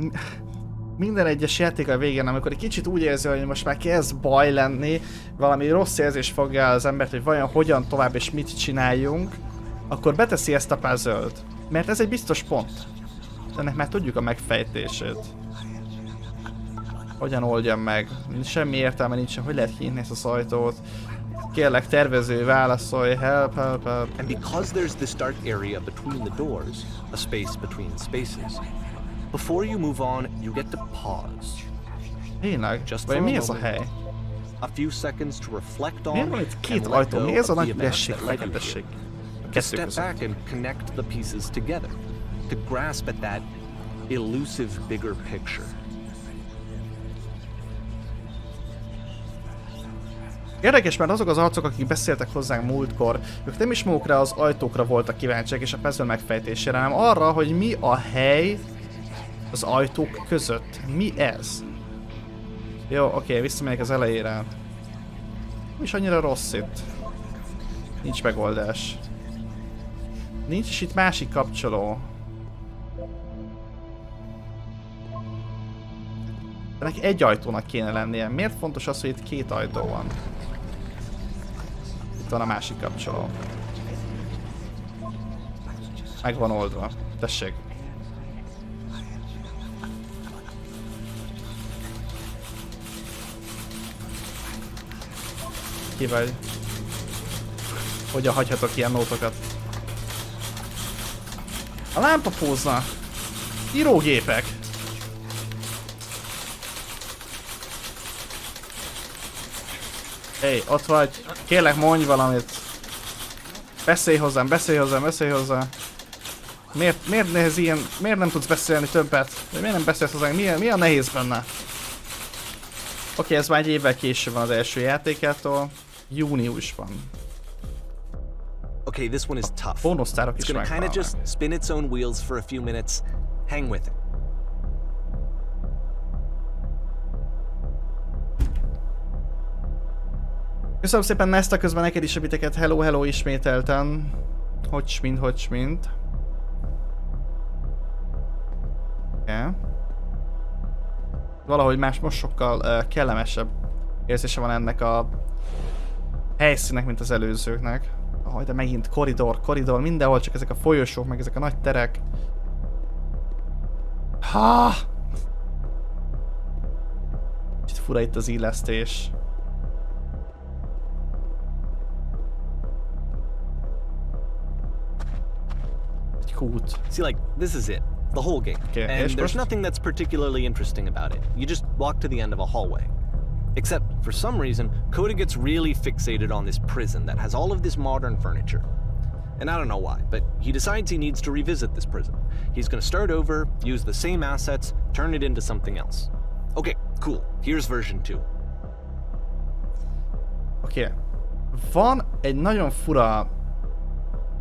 Minden egyes játék a végén, amikor egy kicsit úgy érzi, hogy most már kezd baj lenni, valami rossz érzés fogja el az embert, hogy vajon hogyan tovább és mit csináljunk, akkor beteszi ezt a puzzle-t. Mert ez egy biztos pont. Ennek már tudjuk a megfejtését. Hogyan oldjam meg? Semmi értelme nincsen, hogy lehet kinyitni ezt az ajtót. Kérlek, tervező, válaszolj, help, help, help. And because there's this dark area between the doors, a space between spaces, before you move on, you get to pause. Tényleg? Just Vagy for a mi ez a moment. hely? A few seconds to reflect on Miért van itt két and let ajtó? go Mi ez a of the nagy events ügyesség, that led you feketesség? here. A To kettő step között. back and connect the pieces together, to grasp at that elusive bigger picture. Érdekes, mert azok az arcok, akik beszéltek hozzánk múltkor, ők nem is magukra az ajtókra voltak kíváncsiak és a puzzle megfejtésére, hanem arra, hogy mi a hely az ajtók között. Mi ez? Jó, oké, visszamegyek az elejére. Nem is annyira rossz itt. Nincs megoldás. Nincs is itt másik kapcsoló. Ennek egy ajtónak kéne lennie. Miért fontos az, hogy itt két ajtó van? Itt van a másik kapcsoló. Meg van oldva. Tessék. Ki vagy? Hogyan hagyhatok ilyen nótokat? A lámpapózna! Írógépek! Hey, ott vagy. Kérlek, mondj valamit. Beszélj hozzám, beszélj hozzám, beszélj hozzám. Miért nehéz ilyen? Miért nem tudsz beszélni többet? De miért nem beszélsz hozzánk? Mi a nehéz benne? Oké, ez már egy évvel később van az első játékától. Júniusban. Okay, this one is tough. Bónusztárok It's is gonna kind of just megvannak. spin its own wheels for a few minutes. Hang with it. Köszönöm szépen Nesta, közben neked is a biteket. Hello, hello ismételten. Hogy mint. Okay. Valahogy most sokkal kellemesebb érzése van ennek a helyszínnek, mint az előzőknek. Oh, de megint koridor, mindenhol csak ezek a folyosók, meg ezek a nagy terek. Ha! Kicsit fura itt az illesztés. Egy kút. See, like, this is it. The whole game. Okay, And és there's most? nothing that's particularly interesting about it. You just walk to the end of a hallway. Except, for some reason, Coda gets really fixated on this prison that has all of this modern furniture. And I don't know why, but he decides he needs to revisit this prison. He's gonna start over, use the same assets, turn it into something else. Okay, cool. Here's version 2. Oké. Van egy nagyon fura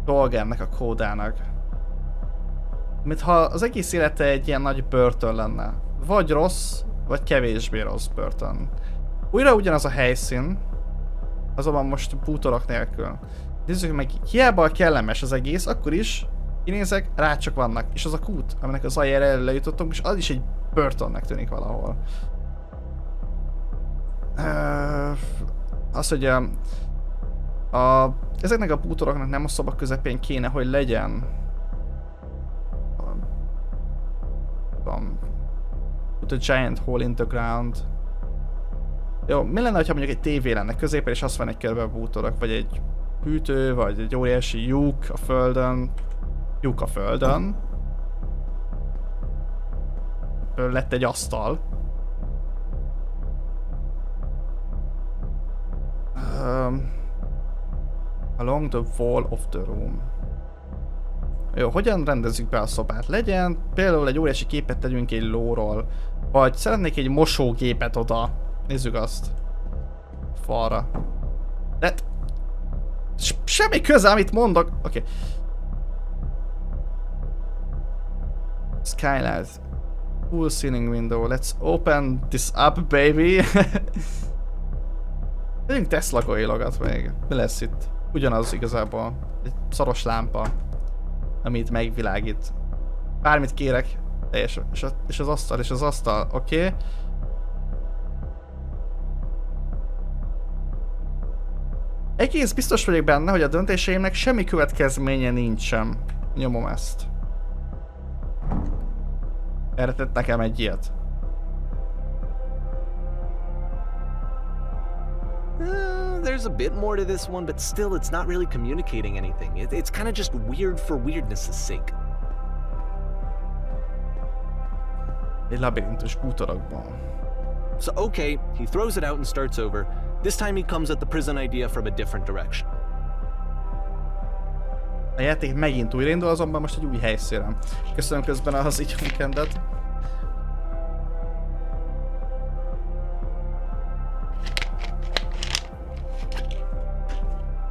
dolga ennek a kódának. Mintha az egész élete egy ilyen nagy börtön lenne. Vagy rossz, vagy kevésbé rossz börtön. Újra ugyanaz a helyszín, azonban most bútorok nélkül. Nézzük meg, hiába kellemes az egész, akkor is kinézek, rácsok vannak. És az a kút, aminek az aljára lejutottunk, és az is egy börtönnek tűnik valahol. Az, hogy ezeknek a bútoroknak nem a szoba közepén kéne, hogy legyen. Put a giant hole in the ground. Jó, mi lenne, ha mondjuk egy tévé lenne középen, és azt van egy körbe a bútorok, vagy egy hűtő, vagy egy óriási lyuk a földön. Lyuk a földön. Lett egy asztal. Along the wall of the room. Jó, hogyan rendezzük be a szobát? Legyen például egy óriási képet tegyünk egy lóról, vagy szeretnék egy mosógépet oda. Nézzük azt. Falra. De... semmi köze, amit mondok. Oké. Skylight. Full ceiling window. Let's open this up, baby. Tegyünk Tesla coilogat még. Mi lesz itt? Ugyanaz igazából. Egy szaros lámpa, amit megvilágít. Bármit kérek. És az asztal, oké. Egész biztos vagyok benne, hogy a döntéseimnek semmi következménye nincsen. Nyomom ezt. Erre tett nekem egy ilyet. There's a bit more to this one, but still it's not really communicating anything. It's kind of just weird for weirdness' sake. Egy labirintus bútorokban. So okay, he throws it out and starts over. This time he comes at the prison idea from a different direction. A játék megint újraindul, azonban most egy új helyszínen. Köszönöm közben az így weekendet.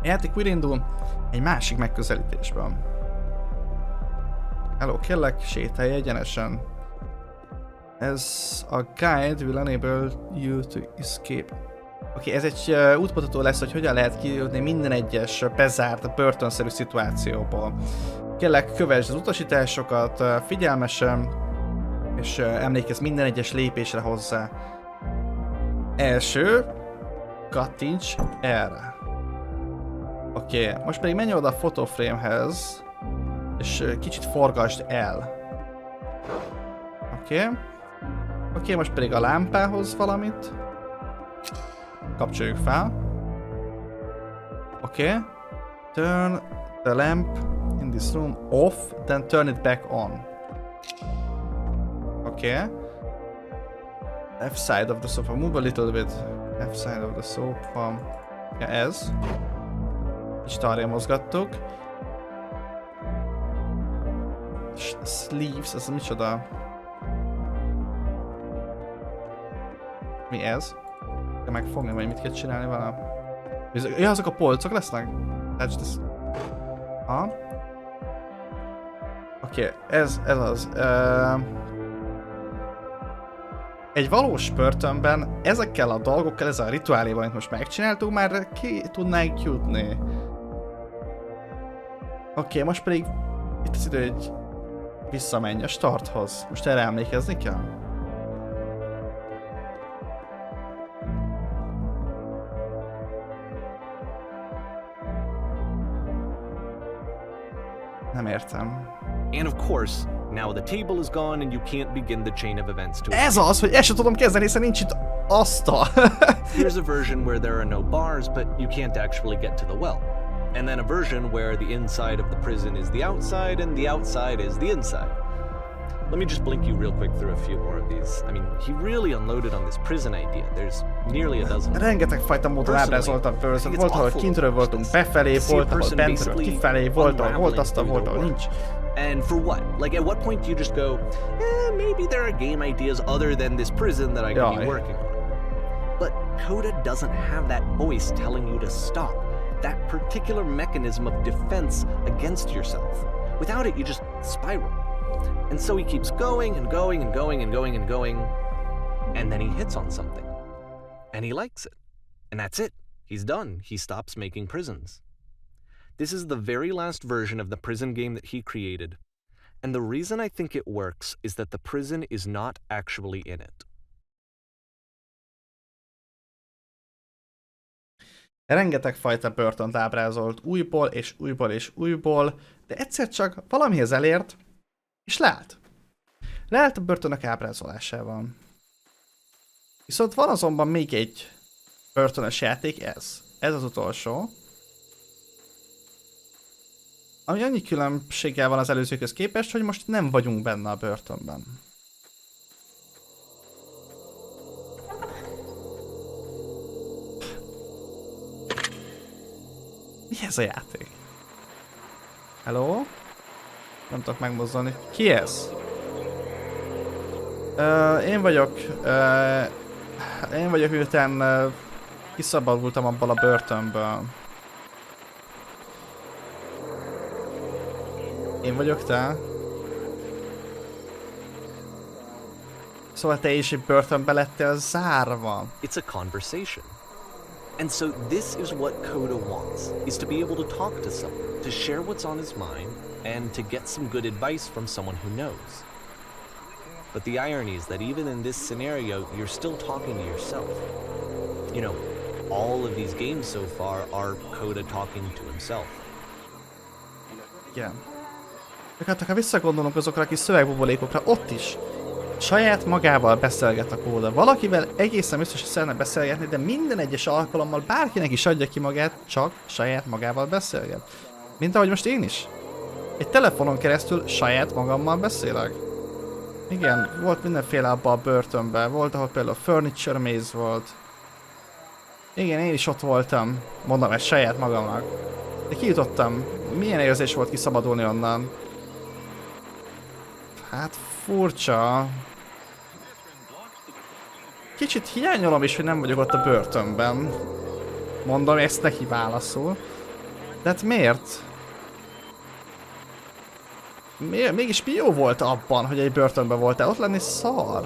A játék újraindul egy másik megközelítésben. Hello, kérlek, sétálj egyenesen. Ez a guide will enable you to escape. Oké, ez egy útmutató lesz, hogy hogyan lehet kijutni minden egyes bezárt, börtönszerű szituációból. Kérlek, kövesd az utasításokat figyelmesen, és emlékezz minden egyes lépésre hozzá. Első, kattints erre. Oké, most pedig menj oda a fotoframehez, és kicsit forgasd el. Oké, most pedig a lámpához valamit. Kapcsoljuk fel. Oké. Turn the lamp in this room off, then turn it back on. Oké. Left side of the sofa. Move a little bit. Left side of the sofa. Ja, ez. Kicsit arra mozgattuk. Sleeves, ez micsoda? Mi ez? Kell megfogni, vagy mit kell csinálni vele? Ja, azok a polcok lesznek? Aha. Oké, ez az. Egy valós börtönben ezekkel a dolgokkal, ez a rituáléval, amit most megcsináltuk, már ki tudnánk jutni. Oké, most pedig itt az idő, hogy visszamenj a starthoz. Most erre emlékezni kell? Nem értem. And of course, now the table is gone and you can't begin the chain of events to Ez az, hogy ezt sem tudom kezdeni, hiszen nincs itt asztal. Here's a version where there are no bars, but you can't actually get to the well. And then a version where the inside of the prison is the outside and the outside is the inside. Let me just blink you real quick through a few more of these. I mean, he really unloaded on this prison idea. There's nearly a dozen. Rengeteg fajta módon ábrázoltam föl, volt, ahol kintről voltunk befelé, volt, ahol bentről kifelé, volt, ahol volt asztal, volt, ahol nincs. And for what? Like, at what point do you just go, maybe there are game ideas other than this prison that I could be working on? But Coda doesn't have that voice telling you to stop. That particular mechanism of defense against yourself. Without it, you just spiral. And so he keeps going and going and going and going and going, and then he hits on something. And he likes it. And that's it. He's done. He stops making prisons. This is the very last version of the prison game that he created. And the reason I think it works is that the prison is not actually in it. Rengeteg fajta börtönt ábrázolt újból és újból és újból, de egyszer csak valamihez elért, és leállt. Leállt a börtönök ábrázolásával. Viszont van azonban még egy börtönös játék, ez. Ez az utolsó. Ami annyi különbséggel van az előzőkhöz képest, hogy most nem vagyunk benne a börtönben. Mi ez a játék? Hello? Nem tudok megmozdulni. Ki ez? Én vagyok. Én vagyok, miután kiszabadultam abból a börtönből. Én vagyok te? Szóval te is egy börtönbe lettél zárva. It's a conversation. And so this is what Coda wants, is to be able to talk to someone, to share what's on his mind, and to get some good advice from someone who knows. But the irony is that even in this scenario, you're still talking to yourself. You know, all of these games so far are Coda talking to himself. Igen. Hát, ha visszagondolunk azokra a kis szövegbuborékokra, ott is saját magával beszélget a Coda. Valakivel egészen biztos, hogy szeretne beszélgetni, de minden egyes alkalommal bárkinek is adja ki magát, csak saját magával beszélget. Mint ahogy most én is. Egy telefonon keresztül saját magammal beszélek. Igen, volt mindenféle abban a börtönben. Volt, ahol például Furniture Maze volt. Igen, én is ott voltam. Mondom ezt saját magamnak. De kijutottam. Milyen érzés volt kiszabadulni onnan? Hát furcsa. Kicsit hiányolom is, hogy nem vagyok ott a börtönben. Mondom ezt neki válaszul. De hát miért? Mégis mi jó volt abban, hogy egy börtönben voltál? Ott lenni szar.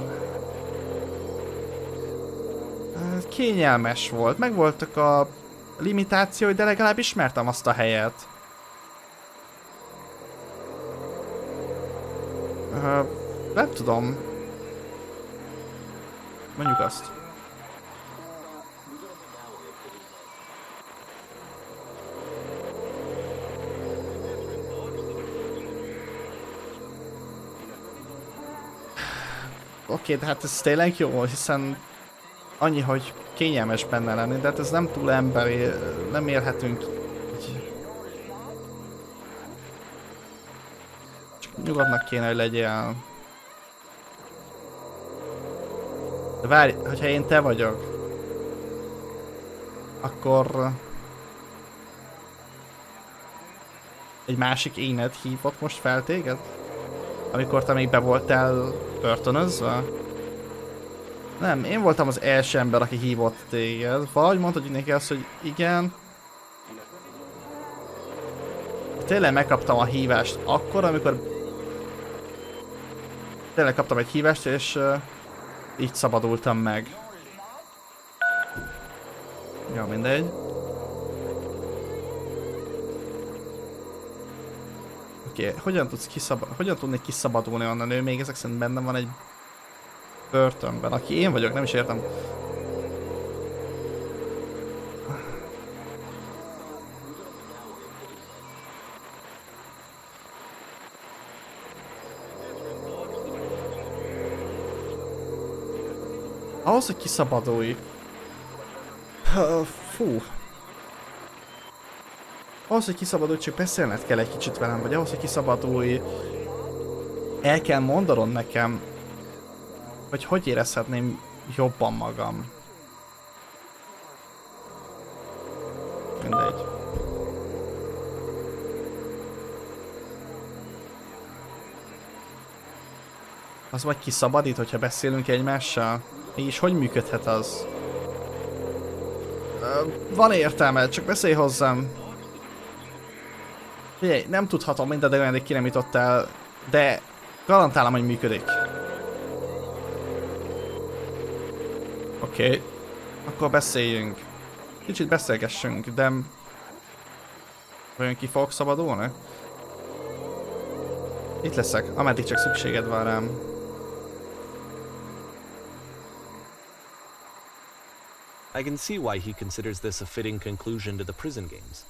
Kényelmes volt. Megvoltak a limitációi, de legalább ismertem azt a helyet. Nem tudom. Mondjuk azt. Oké, de hát ez tényleg jó, hiszen annyi, hogy kényelmes benne lenni, de hát ez nem túl emberi, nem élhetünk így. Csak nyugodtnak kéne, hogy legyél. De várj, hogyha én te vagyok, akkor egy másik éned hívott most fel téged? Amikor te még be voltál börtönözve? Nem, én voltam az első ember, aki hívott téged. Vagy mondtad neki azt, hogy igen. Tényleg megkaptam a hívást akkor, amikor... Tényleg kaptam egy hívást, és így szabadultam meg. Ja, mindegy. Oké, hogyan tudnék kiszabadulni onnan? Ő még ezek szerint bennem van egy börtönben, aki én vagyok, nem is értem. Ahhoz, hogy kiszabadulj. Fú. Ahhoz, hogy kiszabadulj, csak beszélned kell egy kicsit velem, vagy ahhoz, hogy kiszabadulj, el kell mondanod nekem, hogy érezhetném jobban magam. Mindegy. Az vagy kiszabadít, hogyha beszélünk egymással? Mégis hogy működhet az? Van értelme, csak beszélj hozzám. Figyelj, nem tudhatom mindent, de ki nem jutottál, de garantálom, hogy működik. Oké. Akkor beszéljünk. Kicsit beszélgessünk, de... Vajon ki fogok szabadulni? Itt leszek, ameddig csak szükséged van rám. I can see why he considers this a fitting conclusion to the prison games.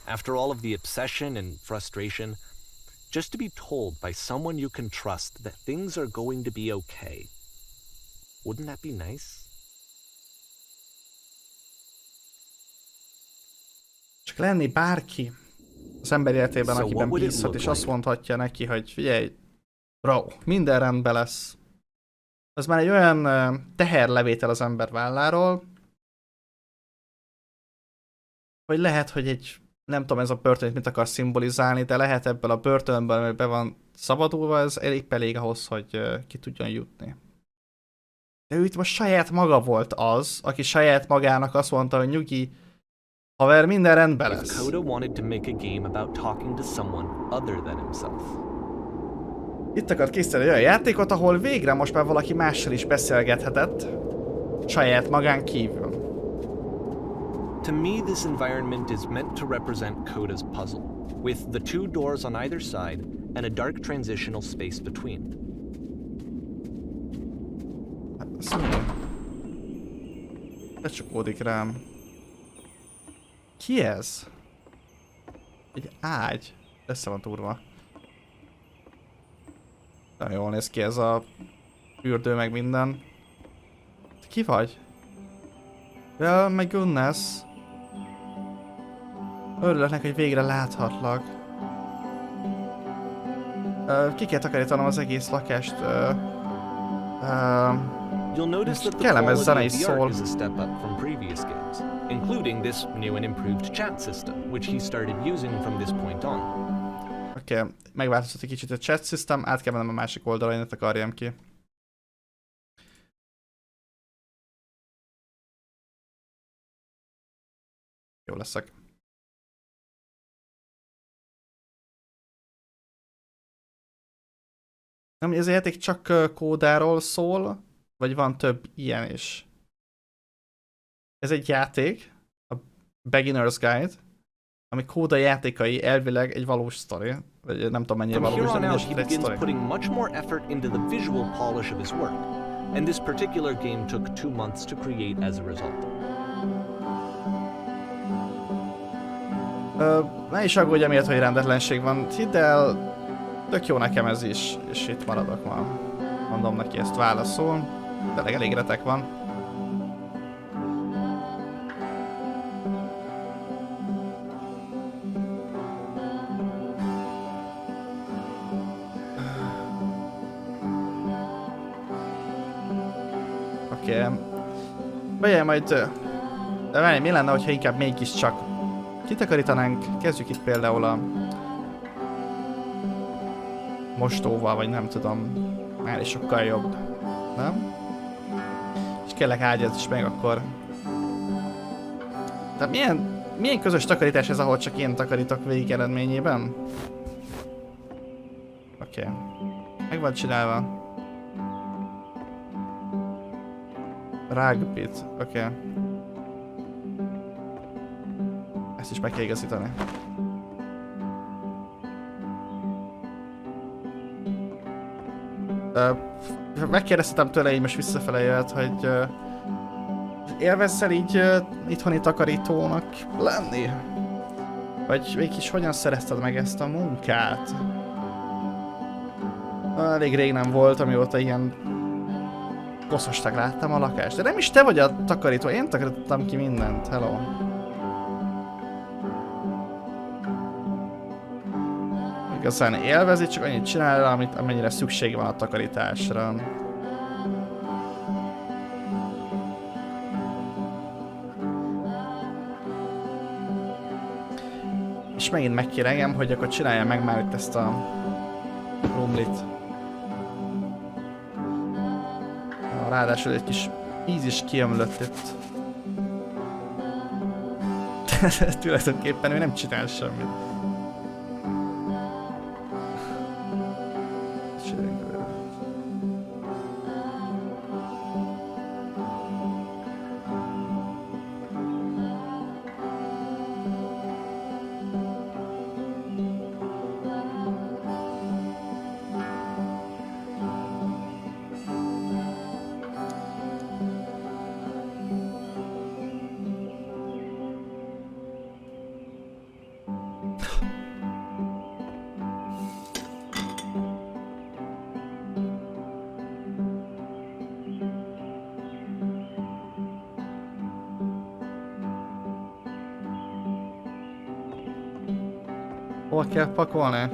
After all of the obsession and frustration, just to be told by someone you can trust that things are going to be okay. Wouldn't that be nice? Csak lenni bárki az ember életében, So akiben what would it bízhat, look és azt like? mondhatja neki, hogy figyelj, bro, minden rendben lesz. Az már egy olyan teherlevétel az ember válláról, hogy lehet, hogy egy, nem tudom, ez a börtön mit akar szimbolizálni, de lehet ebből a börtönből, ami be van szabadulva, ez elég ahhoz, hogy ki tudjon jutni. De ő itt most saját maga volt az, aki saját magának azt mondta, hogy nyugi, haver, minden rendben If lesz. Coda wanted to make a game about talking to someone other than himself, Itt akart készíteni egy olyan játékot, ahol végre most már valaki mással is beszélgethetett, saját magán kívül. to me this environment is meant to represent Coda's puzzle, with the two doors on either side and a dark transitional space between. Becsukódik rám. Ki ez? Egy ágy. Össze van túrva. Nem jól néz ki ez a fürdő meg minden. Te ki vagy? Well, my goodness. Örülök neki, hogy végre láthatlak. Ki kell takarítanom az egész lakást. You'll notice that the kellemes zenei quality of the szól. art is a step up from previous games, including this new and improved chat system, which he started using from this point on. Oké, megváltozott egy kicsit a chat system, át kell mennem a másik oldalra, én ne takarjam ki. Jó leszek. Nem, ez a játék csak kódáról szól, vagy van több ilyen is? Ez egy játék, a Beginner's Guide, ami kóda játékai elvileg egy valós sztori, vagy nem tudom mennyire From here valós, de on out, mindesetre he egy begins sztori. putting much more effort into the visual polish of his work, and this particular game took 2 months to create as a result. Ne is aggódj amiatt, hogy rendetlenség van. Hidd el, tök jó nekem ez is, és itt maradok ma. Mondom neki, ezt válaszol, de elég retek van. Oké. Vagy majd... De várj, mi lenne, hogyha inkább mégiscsak kitakarítanánk, kezdjük itt például a mostóval, vagy nem tudom, már is sokkal jobb, nem? És kérlek ágyat is meg akkor. Tehát milyen közös takarítás ez, ahol csak én takarítok végig eredményében? Oké. Meg van csinálva. Rugbyt, oké. Ezt is meg kell igazítani. Megkérdeztem tőle, így most visszafele jött, hogy élvezzel így itthoni takarítónak lenni? Vagy mégis hogyan szerezted meg ezt a munkát? Elég rég nem volt, amióta ilyen koszosnak láttam a lakást. De nem is te vagy a takarító, én takarítottam ki mindent, hello. Igazán élvezi, csak annyit csinál, amennyire szüksége van a takarításra. És megint megkér engem, hogy akkor csinálja meg már itt ezt a rumlit. Ráadásul egy kis íz is kiömlött itt. Tulajdonképpen ő nem csinál semmit. Hol kell pakolni?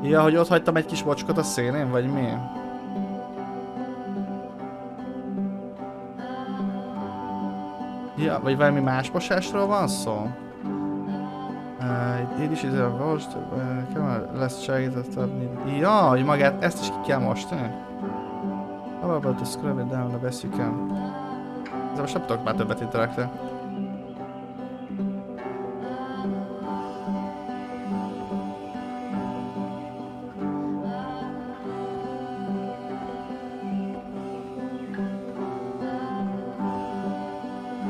Ja, hogy ott hagytam egy kis mocskot a szélén, vagy mi? Ja, vagy valami más mosásról van szó? Így is ide most, lesz segített adni. Ja, hogy magát ezt is ki kell mostani? How about to scrub it down the best you can? De most nem tudok már többet interakni.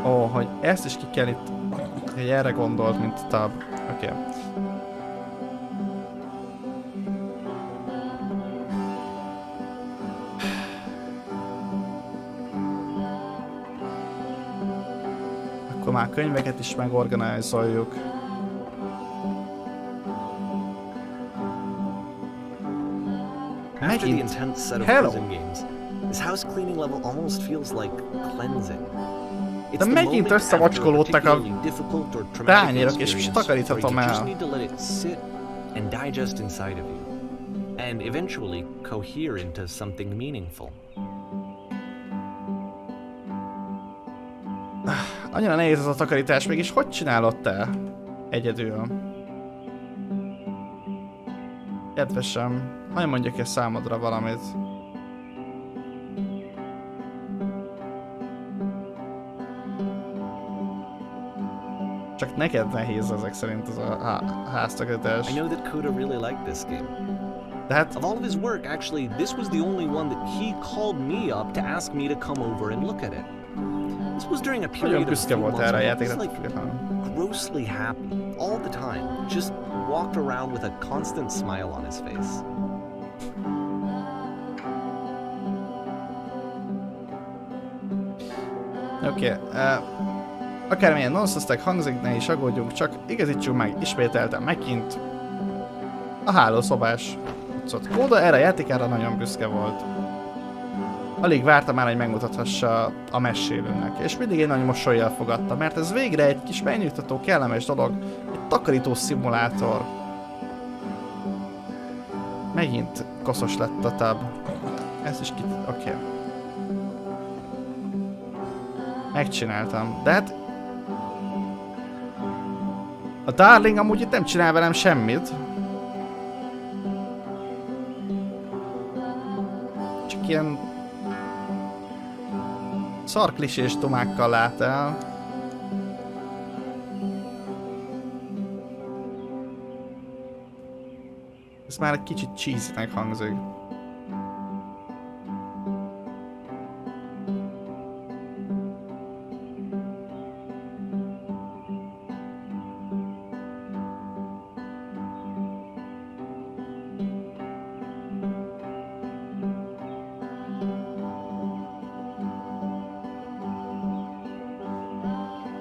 Ó, hogy ezt is ki kell itt. Hogy erre gondolt, mint tab. Oké. Okay. Akkor már könyveket is megorganizoljuk. After the intense set of prison games, this house cleaning level almost feels like cleansing. De megint összevacskolódtak a tányérok, és takaríthatom el. Just need to let it sit and digest inside of you, and eventually cohere into something meaningful. Annyira nehéz ez a takarítás, mégis hogy csinálod te? Egyedül. Kedvesem, hadd mondjak el számodra valamit. Csak neked nehéz ezek szerint az a háztakarítás. I know that Koda really liked this game. De hát... Of all of his work, actually, this was the only one that he called me up to ask me to come over and look at it. This was during a period of 2 months where he was like grossly happy all the time. Just walked around with a constant smile on his face. Oké, akármilyen nonsense-nek hangzik, ne is aggódjunk, csak igazítsuk meg ismételten megint a hálószobás cuccot. Koda erre a játékára nagyon büszke volt. Alig várta már, hogy megmutathassa a mesélőnek, és mindig egy nagy mosollyal fogadta, mert ez végre egy kis megnyugtató, kellemes dolog, egy takarító szimulátor. Megint koszos lett a tab. Ez is oké. Megcsináltam, de hát... A Darling amúgy itt nem csinál velem semmit. Csak ilyen... szarklisés tomákkal lát el. Ez már egy kicsit cheesy-nek hangzik.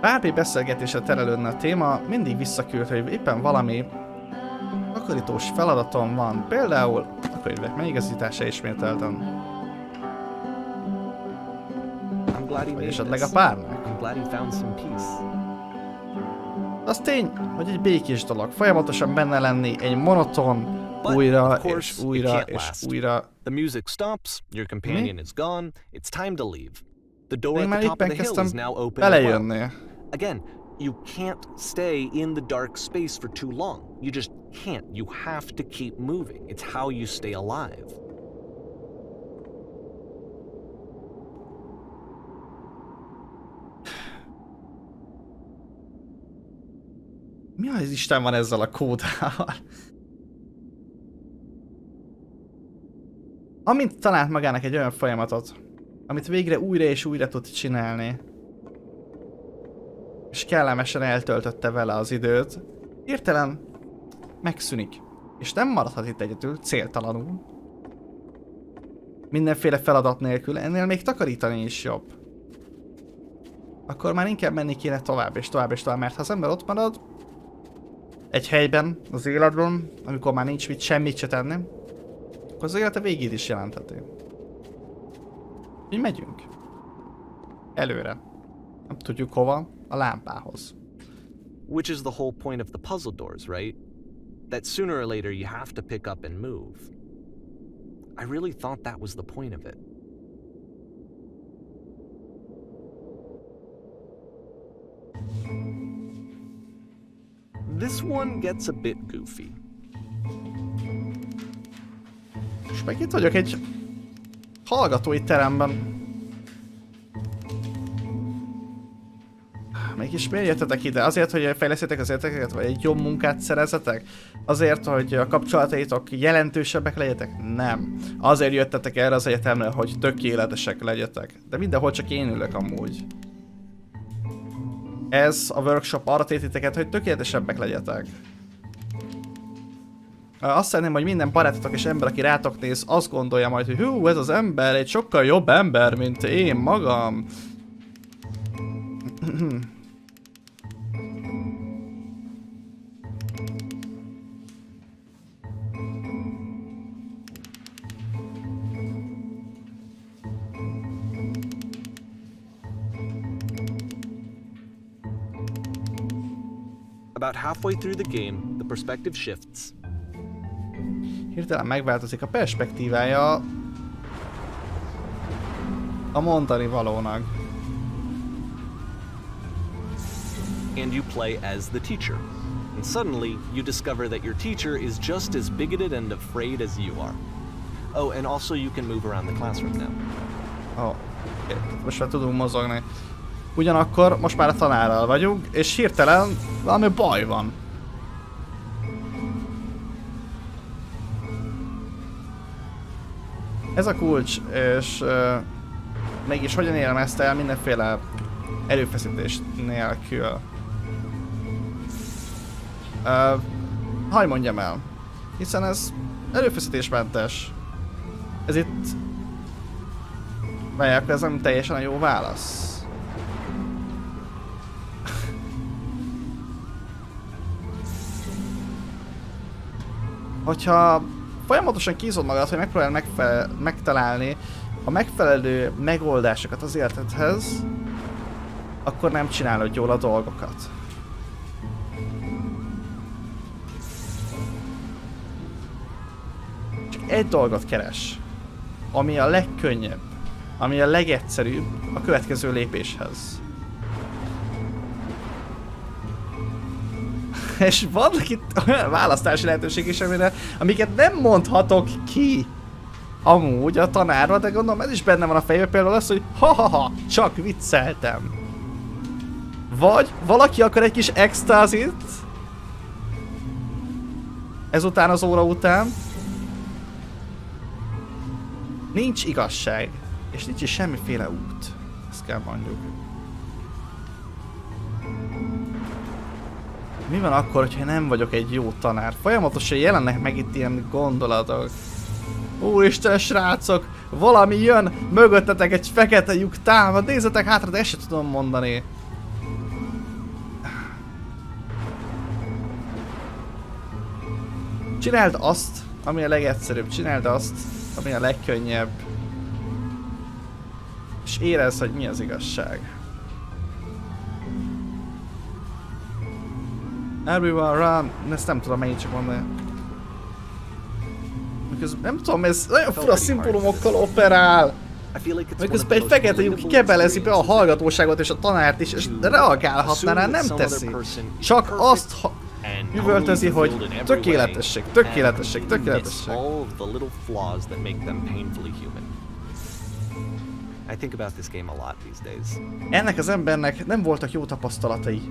Bármi beszélgetésre terelődne a téma, mindig visszaküld, hogy éppen valami takarítós feladatom van. Például a könyvek megigazítása ismételten. Vagy esetleg a párnak. Az tény, hogy egy békés dolog. Folyamatosan benne lenni egy monoton, újra és újra és újra. The music stops, your companion is gone, it's time to leave. The door Még at the már top of éppen the hill is kezdtem now open as well. belejönni. Again, you can't stay in the dark space for too long. You just can't. You have to keep moving. It's how you stay alive. Mi az Isten van ezzel a kódával? Amint talált magának egy olyan folyamatot, amit végre újra és újra tud csinálni, és kellemesen eltöltötte vele az időt, hirtelen megszűnik, és nem maradhat itt egyedül, céltalanul. Mindenféle feladat nélkül, ennél még takarítani is jobb. Akkor már inkább menni kéne tovább és tovább és tovább, mert ha az ember ott marad, egy helyben, az életben, amikor már nincs mit semmit se tenni, akkor az élete végét is jelentheti. Mi megyünk. Előre. Nem tudjuk hova, a lámpához. Which is the whole point of the puzzle doors, right? That sooner or later you have to pick up and move. I really thought that was the point of it. This one gets a bit goofy. És meg itt vagyok egy hallgatói teremben. Mégis miért jöttetek ide? Azért, hogy fejlesztétek az értékeket, vagy egy jobb munkát szerezzetek? Azért, hogy a kapcsolataitok jelentősebbek legyetek? Nem. Azért jöttetek erre az egyetemre, hogy tökéletesek legyetek. De mindenhol csak én ülök amúgy. Ez a workshop arra tér titeket, hogy tökéletesebbek legyetek. Azt szeretném, hogy minden barátotok és ember, aki rátok néz, azt gondolja majd, hogy hú, ez az ember egy sokkal jobb ember, mint én magam. About halfway through the game, the perspective shifts. Hirtelen megváltozik a perspektívája a mondani valónak. And you play as the teacher. And suddenly, you discover that your teacher is just as bigoted and afraid as you are. Oh, and also you can move around the classroom now. Oh, most már tudunk mozogni. Ugyanakkor most már a tanárral vagyunk, és hirtelen valami baj van. Ez a kulcs, és mégis hogyan élem ezt el mindenféle erőfeszítés nélkül. Hadd mondjam el, hiszen ez erőfeszítésmentes. Ez itt... Várják, ez nem teljesen a jó válasz. Hogyha folyamatosan kízod magad, hogy megpróbálj megtalálni a megfelelő megoldásokat az életedhez, akkor nem csinálod jól a dolgokat. Csak egy dolgot keres, ami a legkönnyebb, ami a legegyszerűbb a következő lépéshez. És vannak itt olyan választási lehetőség is, amiket nem mondhatok ki amúgy a tanárra, de gondolom ez is benne van a fejében, például az, hogy ha-ha-ha, csak vicceltem. Vagy valaki akar egy kis extázit ezután az óra után. Nincs igazság, és nincs is semmiféle út. Ezt kell mondjuk. Mi van akkor, hogyha nem vagyok egy jó tanár? Folyamatosan jelennek meg itt ilyen gondolatok. Úristen, srácok! Valami jön! Mögöttetek egy fekete lyuk támad! Nézzetek hátra, de ezt sem tudom mondani. Csináld azt, ami a legegyszerűbb. Csináld azt, ami a legkönnyebb. És érezd, hogy mi az igazság. Everyone run! Ezt nem tudom mennyit csak mondani. Miközben, nem tudom, ez nagyon fura szimbólumokkal operál. Miközben egy fekete lyuk kebelezi be a hallgatóságot és a tanárt is, és reagálhatná rá, nem teszi. Csak azt üvöltözi, hogy tökéletesség, tökéletesség, tökéletesség. Ennek az embernek nem voltak jó tapasztalatai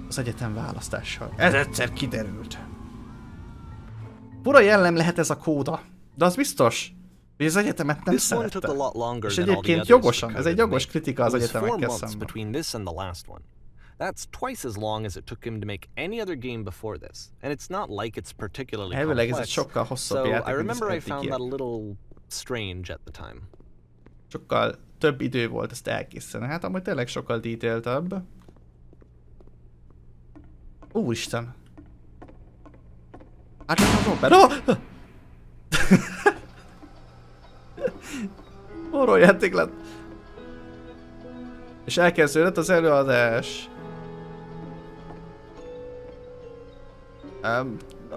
az egyetem választással. Ez egyszer kiderült. Fura jellem lehet ez a kóda, de az biztos, hogy az egyetemet nem szerette. És egyébként jogosan, ez egy jogos kritika az egyetemekkel szemben. That's twice as long as it took him to make any other game before this, and it's not like it's particularly elvileg ez egy complex. sokkal hosszabb So játék, I mint az remember I found that a eddigiek. little strange at the time. Sokkal több idő volt ezt elkészíteni, hát amúgy tényleg sokkal detailtabb. Úristen! Hát az opera! Horror játék lett. És elkezdődött az előadás.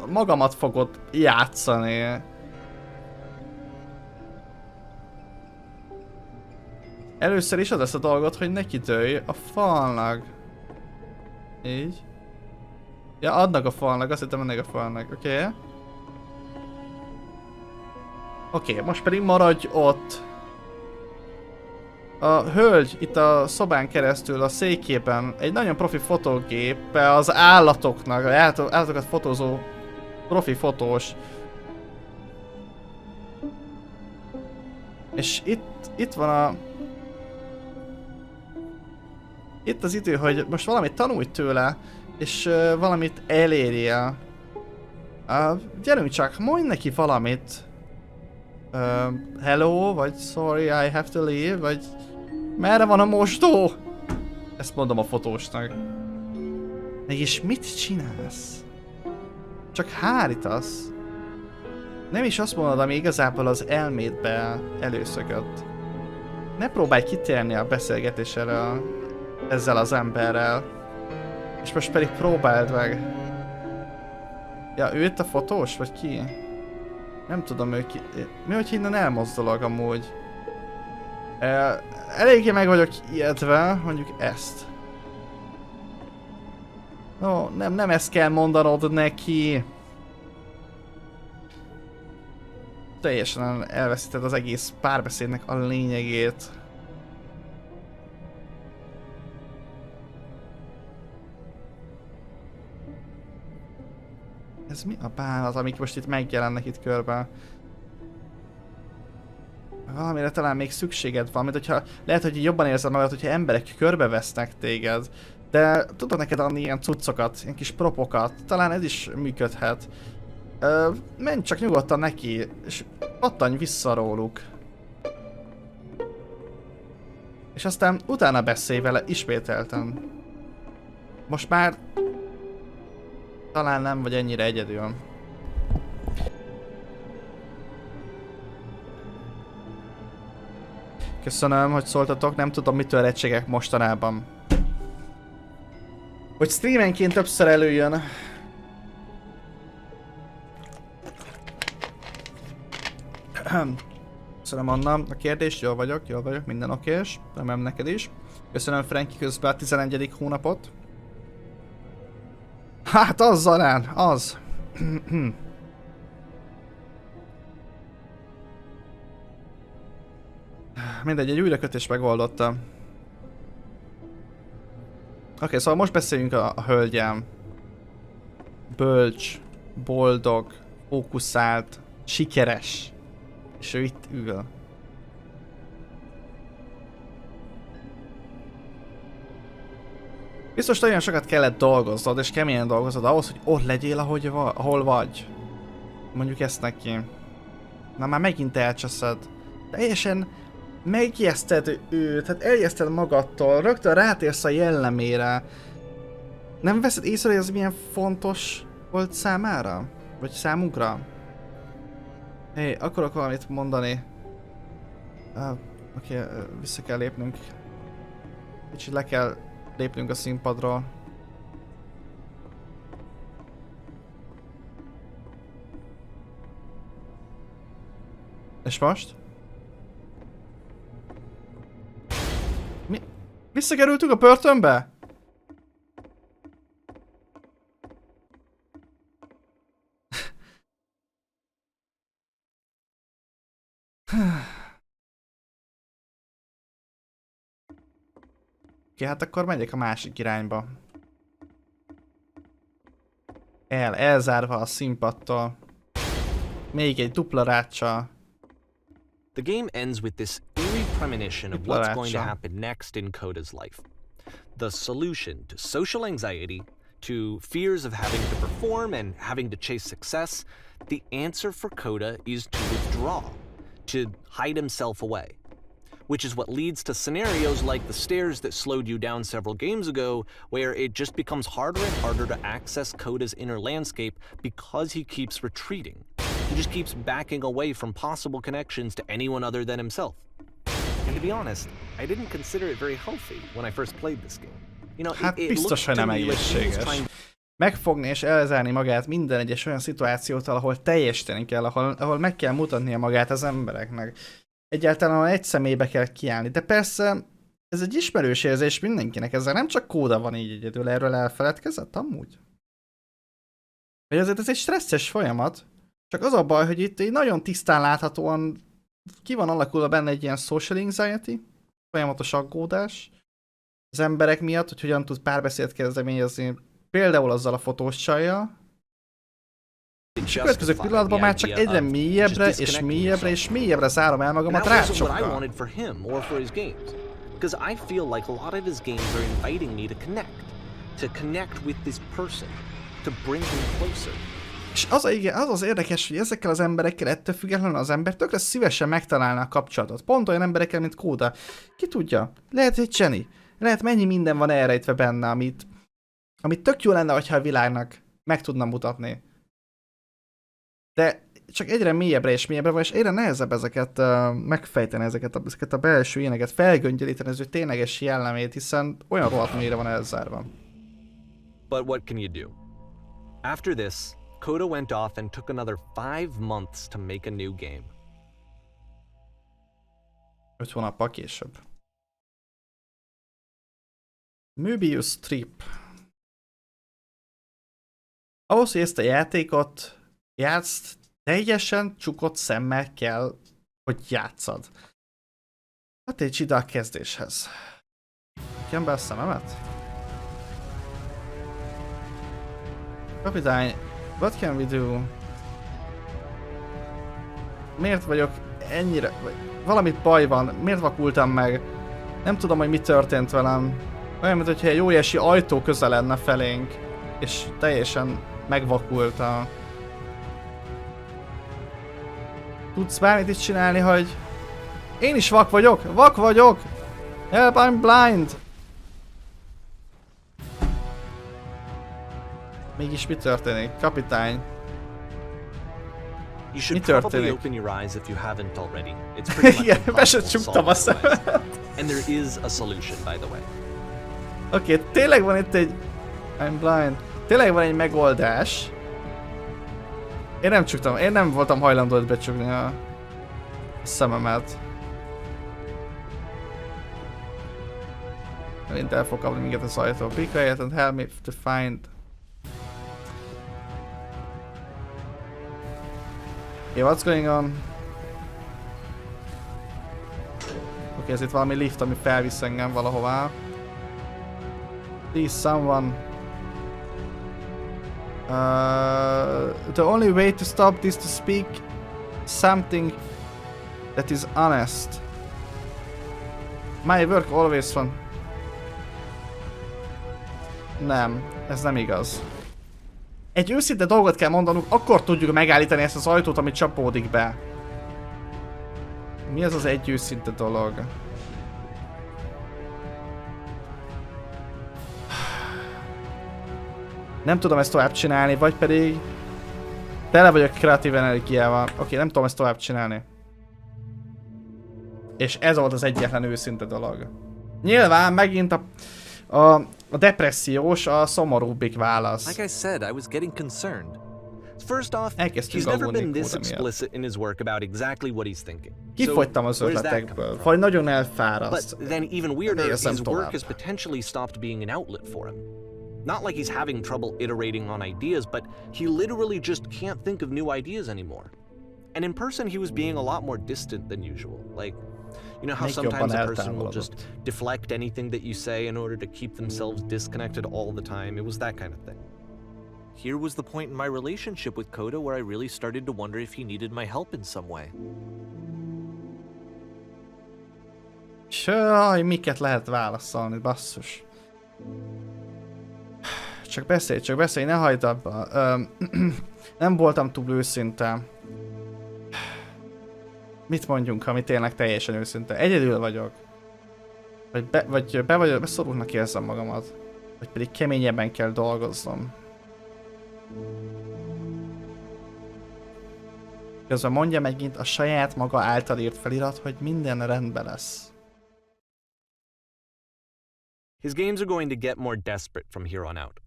Magamat fogod játszani. Először is az lesz a dolgot, hogy neki dőlj a falnak. Így. Ja, adnak a falnak, azt hittem ennek a falnak, oké. Oké, most pedig maradj ott. A hölgy itt a szobán keresztül a székében egy nagyon profi fotógéppel az állatoknak, állatokat fotózó profi fotós. És itt van a... Itt az idő, hogy most valamit tanulj tőle, és valamit elérjél. Gyerünk csak, mondj neki valamit. Hello, vagy sorry, I have to leave, vagy merre van a mosdó? Ezt mondom a fotósnak. Mégis mit csinálsz? Csak hárítasz. Nem is azt mondod, ami igazából az elmédbe előszökött. Ne próbálj kitérni a beszélgetésre ezzel az emberrel. És most pedig próbáld meg. Ja, ő itt a fotós, vagy ki? Nem tudom, ő ki... Mi, hogy innen elmozdulok amúgy? Eléggé meg vagyok ijedve, mondjuk ezt. Ó, nem ezt kell mondanod neki. Teljesen elveszíted az egész párbeszédnek a lényegét. Ez mi a bánat, amik most itt megjelennek itt körben? Valamire talán még szükséged van, mint hogyha lehet, hogy jobban érzed magad, hogyha emberek körbevesznek téged. De tudod neked adni ilyen cuccokat, ilyen kis propokat, talán ez is működhet. Menj csak nyugodtan neki, és pattanj vissza róluk. És aztán utána beszélj vele ismételten. Most már talán nem vagy ennyire egyedül. Köszönöm, hogy szóltatok, nem tudom mitől recsegek mostanában. Hogy streamenként többször előjön. Köszönöm Anna a kérdést, jól vagyok, minden okés. Remélem neked is. Köszönöm Frankie közben a 11. hónapot. Hát az Zarán, az. Mindegy, egy újrakötés megoldottam. Oké, szóval most beszéljünk a hölgyem. Bölcs, boldog, fókuszált, sikeres. És ő itt ül. Biztos nagyon sokat kellett dolgoznod, és keményen dolgoznod ahhoz, hogy ott legyél, ahol vagy. Mondjuk ezt neki. Na már megint elcseszed. Teljesen megijeszted őt, hát eljeszted magadtól, rögtön rátérsz a jellemére. Nem veszed észre, hogy ez milyen fontos volt számára? Vagy számunkra? Hé, akarok valamit mondani. Oké, vissza kell lépnünk. Kicsit le kell lépnünk a színpadról. És most? Mi? Visszakerültünk a börtönbe? Oké, hát akkor megyek a másik irányba. Elzárva a színpadtól. Még egy dupla ráccsal. The game ends with this eerie premonition of what's going to happen next in Coda's life. The solution to social anxiety, to fears of having to perform and having to chase success, the answer for Coda is to withdraw, to hide himself away. Which is what leads to scenarios like the stairs that slowed you down several games ago, where it just becomes harder and harder to access Coda's inner landscape because he keeps retreating. He just keeps backing away from possible connections to anyone other than himself. And to be honest, I didn't consider it very healthy when I first played this game. You know, Hát it biztos, hogy looked nem to me like he was egészséges. trying. Megfogni és elzárni magát minden egyes olyan szituációtól, ahol teljesíteni kell, ahol meg kell mutatnia magát az embereknek. Egyáltalán egy személybe kell kiállni. De persze, ez egy ismerős érzés mindenkinek, ezzel nem csak Kóda van így egyedül, erről elfeledkezett amúgy. Vagy azért ez egy stresszes folyamat, csak az a baj, hogy itt így nagyon tisztán láthatóan ki van alakulva benne egy ilyen social anxiety, folyamatos aggódás az emberek miatt, hogy hogyan tud párbeszédet kezdeményezni, például azzal a fotós csajjal. És a következő pillanatban már csak egyre mélyebbre és mélyebbre és mélyebbre zárom el magamat rácsokkal. Because I feel like a lot of his games are inviting me to connect with this person, to bring him closer. És az az érdekes, hogy ezekkel az emberekkel ettől függetlenül az ember tökre szívesen megtalálná a kapcsolatot. Pont olyan emberekkel, mint Kóda. Ki tudja, lehet egy Jenny. Lehet mennyi minden van elrejtve benne, amit tök jó lenne, hogyha a világnak meg tudna mutatni. De csak egyre mélyebbre és mélyebbre van, és egyre nehezebb ezeket megfejteni, ezeket a belső éneket, felgöngyölíteni az ő tényleges jellemét, hiszen olyan rohadt mélyre van elzárva. But what can you do? After this, Koda went off and took another 5 months to make a new game. 5 hónappal később. Möbius Strip. Ahhoz, hogy ezt a játékot játszd, teljesen csukott szemmel kell, hogy játszad. Hát egy ide a kezdéshez. Kjem be a szememet? Kapitány, what can we do? Miért vagyok ennyire... Valamit baj van, miért vakultam meg? Nem tudom, hogy mi történt velem. Olyan, mintha egy óriási ajtó közel lenne felénk, és teljesen megvakult a... Tudsz bármit is csinálni, hogy... Én is vak vagyok! Vak vagyok! Help, I'm blind! Mégis mi történik? Kapitány. You should Mi probably történik? open your eyes if you haven't already. It's pretty much Igen, be se impossible to csuktam a solve otherwise. szememet. And there is a solution, by the way. Oké, tényleg van itt egy... I'm blind. Tényleg van egy megoldás. Én nem csuktam, én nem voltam hajlandó becsukni a szememet. Mint el fog kapni minket az ajtó. Be quiet and help me to find... Okay, what's going on? Oké, ez itt valami lift, ami felvisz engem valahová. Please, someone. The only way to stop this to speak something that is honest. My work always fun. Nem, ez nem igaz. Egy őszinte dolgot kell mondanunk, akkor tudjuk megállítani ezt az ajtót, ami csapódik be. Mi az az egy őszinte dolog? Nem tudom ezt tovább csinálni, vagy pedig... Tele vagyok kreatív energiával. Oké, nem tudom ezt tovább csinálni. És ez volt az egyetlen őszinte dolog. Nyilván megint a depressziós, a szomorúbbik válasz. Like I said, I was getting concerned. First off, Elkezdtünk he's never aggódni been this Kóda miatt. explicit in his work about exactly what he's thinking. Kifogytam az where's that ötletekből, coming from? vagy nagyon elfáraszt. But then even weirder, Érzem his tovább. work has potentially stopped being an outlet for him. Not like he's having trouble iterating on ideas, but he literally just can't think of new ideas anymore. And in person, he was being a lot more distant than usual. Like, you know how Még jobban sometimes a person will eltávolodott. just deflect anything that you say in order to keep themselves disconnected all the time? It was that kind of thing. Here was the point in my relationship with Koda where I really started to wonder if he needed my help in some way. Saj, miket lehet válaszolni, basszus. Csak beszélj, ne hagyd abba. Nem voltam túl őszinte. Mit mondjunk, ami tényleg teljesen őszinte? Egyedül vagyok. Vagy beszorultnak érzem magamat. Vagy pedig keményebben kell dolgoznom. Közben mondja megint a saját maga által írt felirat, hogy minden rendben lesz. His games are going to get more desperate from here on out.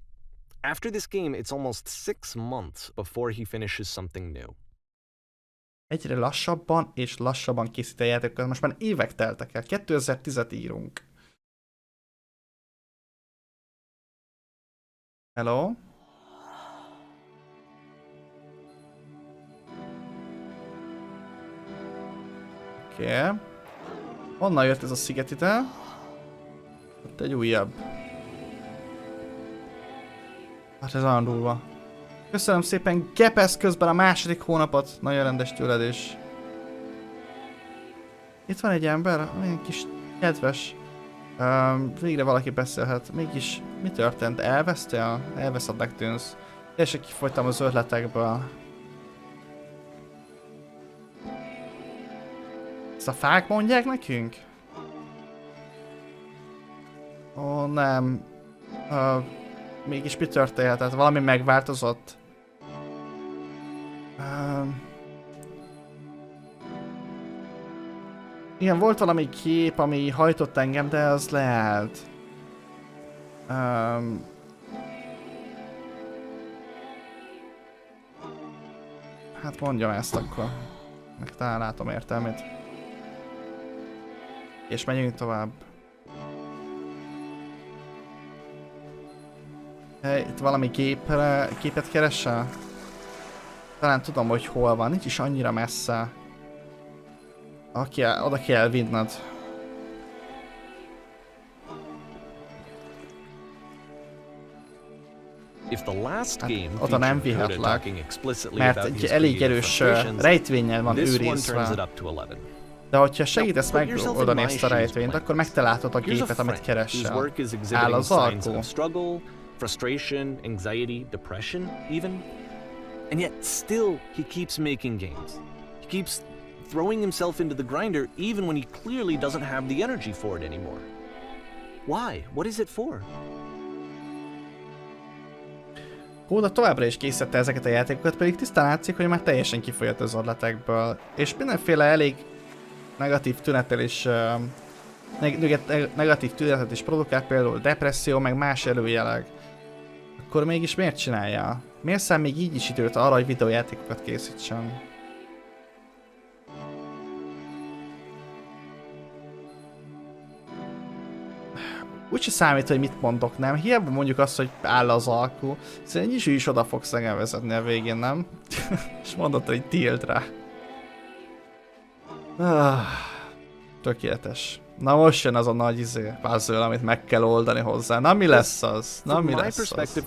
After this game, it's almost 6 months before he finishes something new. Egyre lassabban és lassabban készít a játékokat. Most már évek teltek el. 2010-et írunk. Hello? Oké. Okay. Honnan jött ez a sziget ide? Ott egy újabb. Hát ez olyan durva. Köszönöm szépen, Gepesz közben a második hónapot. Nagyon rendes tőled is. Itt van egy ember, olyan kis kedves. Végre valaki beszélhet. Mégis mi történt? Elvesztél? Elveszednek tűnsz. Teljesen kifogytam az ötletekből. Ezt a fák mondják nekünk? Ó, nem. Mégis mi történhetett? Valami megváltozott? Igen, volt valami kép, ami hajtott engem, de az leállt. Hát mondjam ezt akkor. Meg talán látom értelmét. És megyünk tovább. Hey, itt valami képet keresel? Talán tudom, hogy hol van. Nincs is annyira messze. Oda kell vinned. If the last game oda nem vihetlek, mert egy elég erős rejtvényel van őrizve. De hogyha segítesz megoldani ezt a rejtvényt, akkor megtalálod a gépet, amit keresel. Áll az alkó. Frustration, anxiety, depression, even. And yet still he keeps making games. He keeps throwing himself into the grinder even when he clearly doesn't have the energy for it anymore. Why? What is it for? Kóda továbbra is készítette ezeket a játékokat, pedig tisztán látszik, hogy már teljesen kifolyott az ötletekből. És mindenféle elég negatív tünettel is negatív tünetet is produkál, például depresszió, meg más előjelek. Akkor mégis miért csinálja? Miért szám még így is időt arra, hogy videójátékokat készítsen? Úgyse számít, hogy mit mondok, nem? Hiába mondjuk azt, hogy áll az alkú. Szerintem is oda fogsz engem vezetni a végén, nem? És mondod, hogy tilt rá. Tökéletes. Na most jön az a nagy puzzle, amit meg kell oldani hozzá. Na mi lesz az? Na mi lesz az?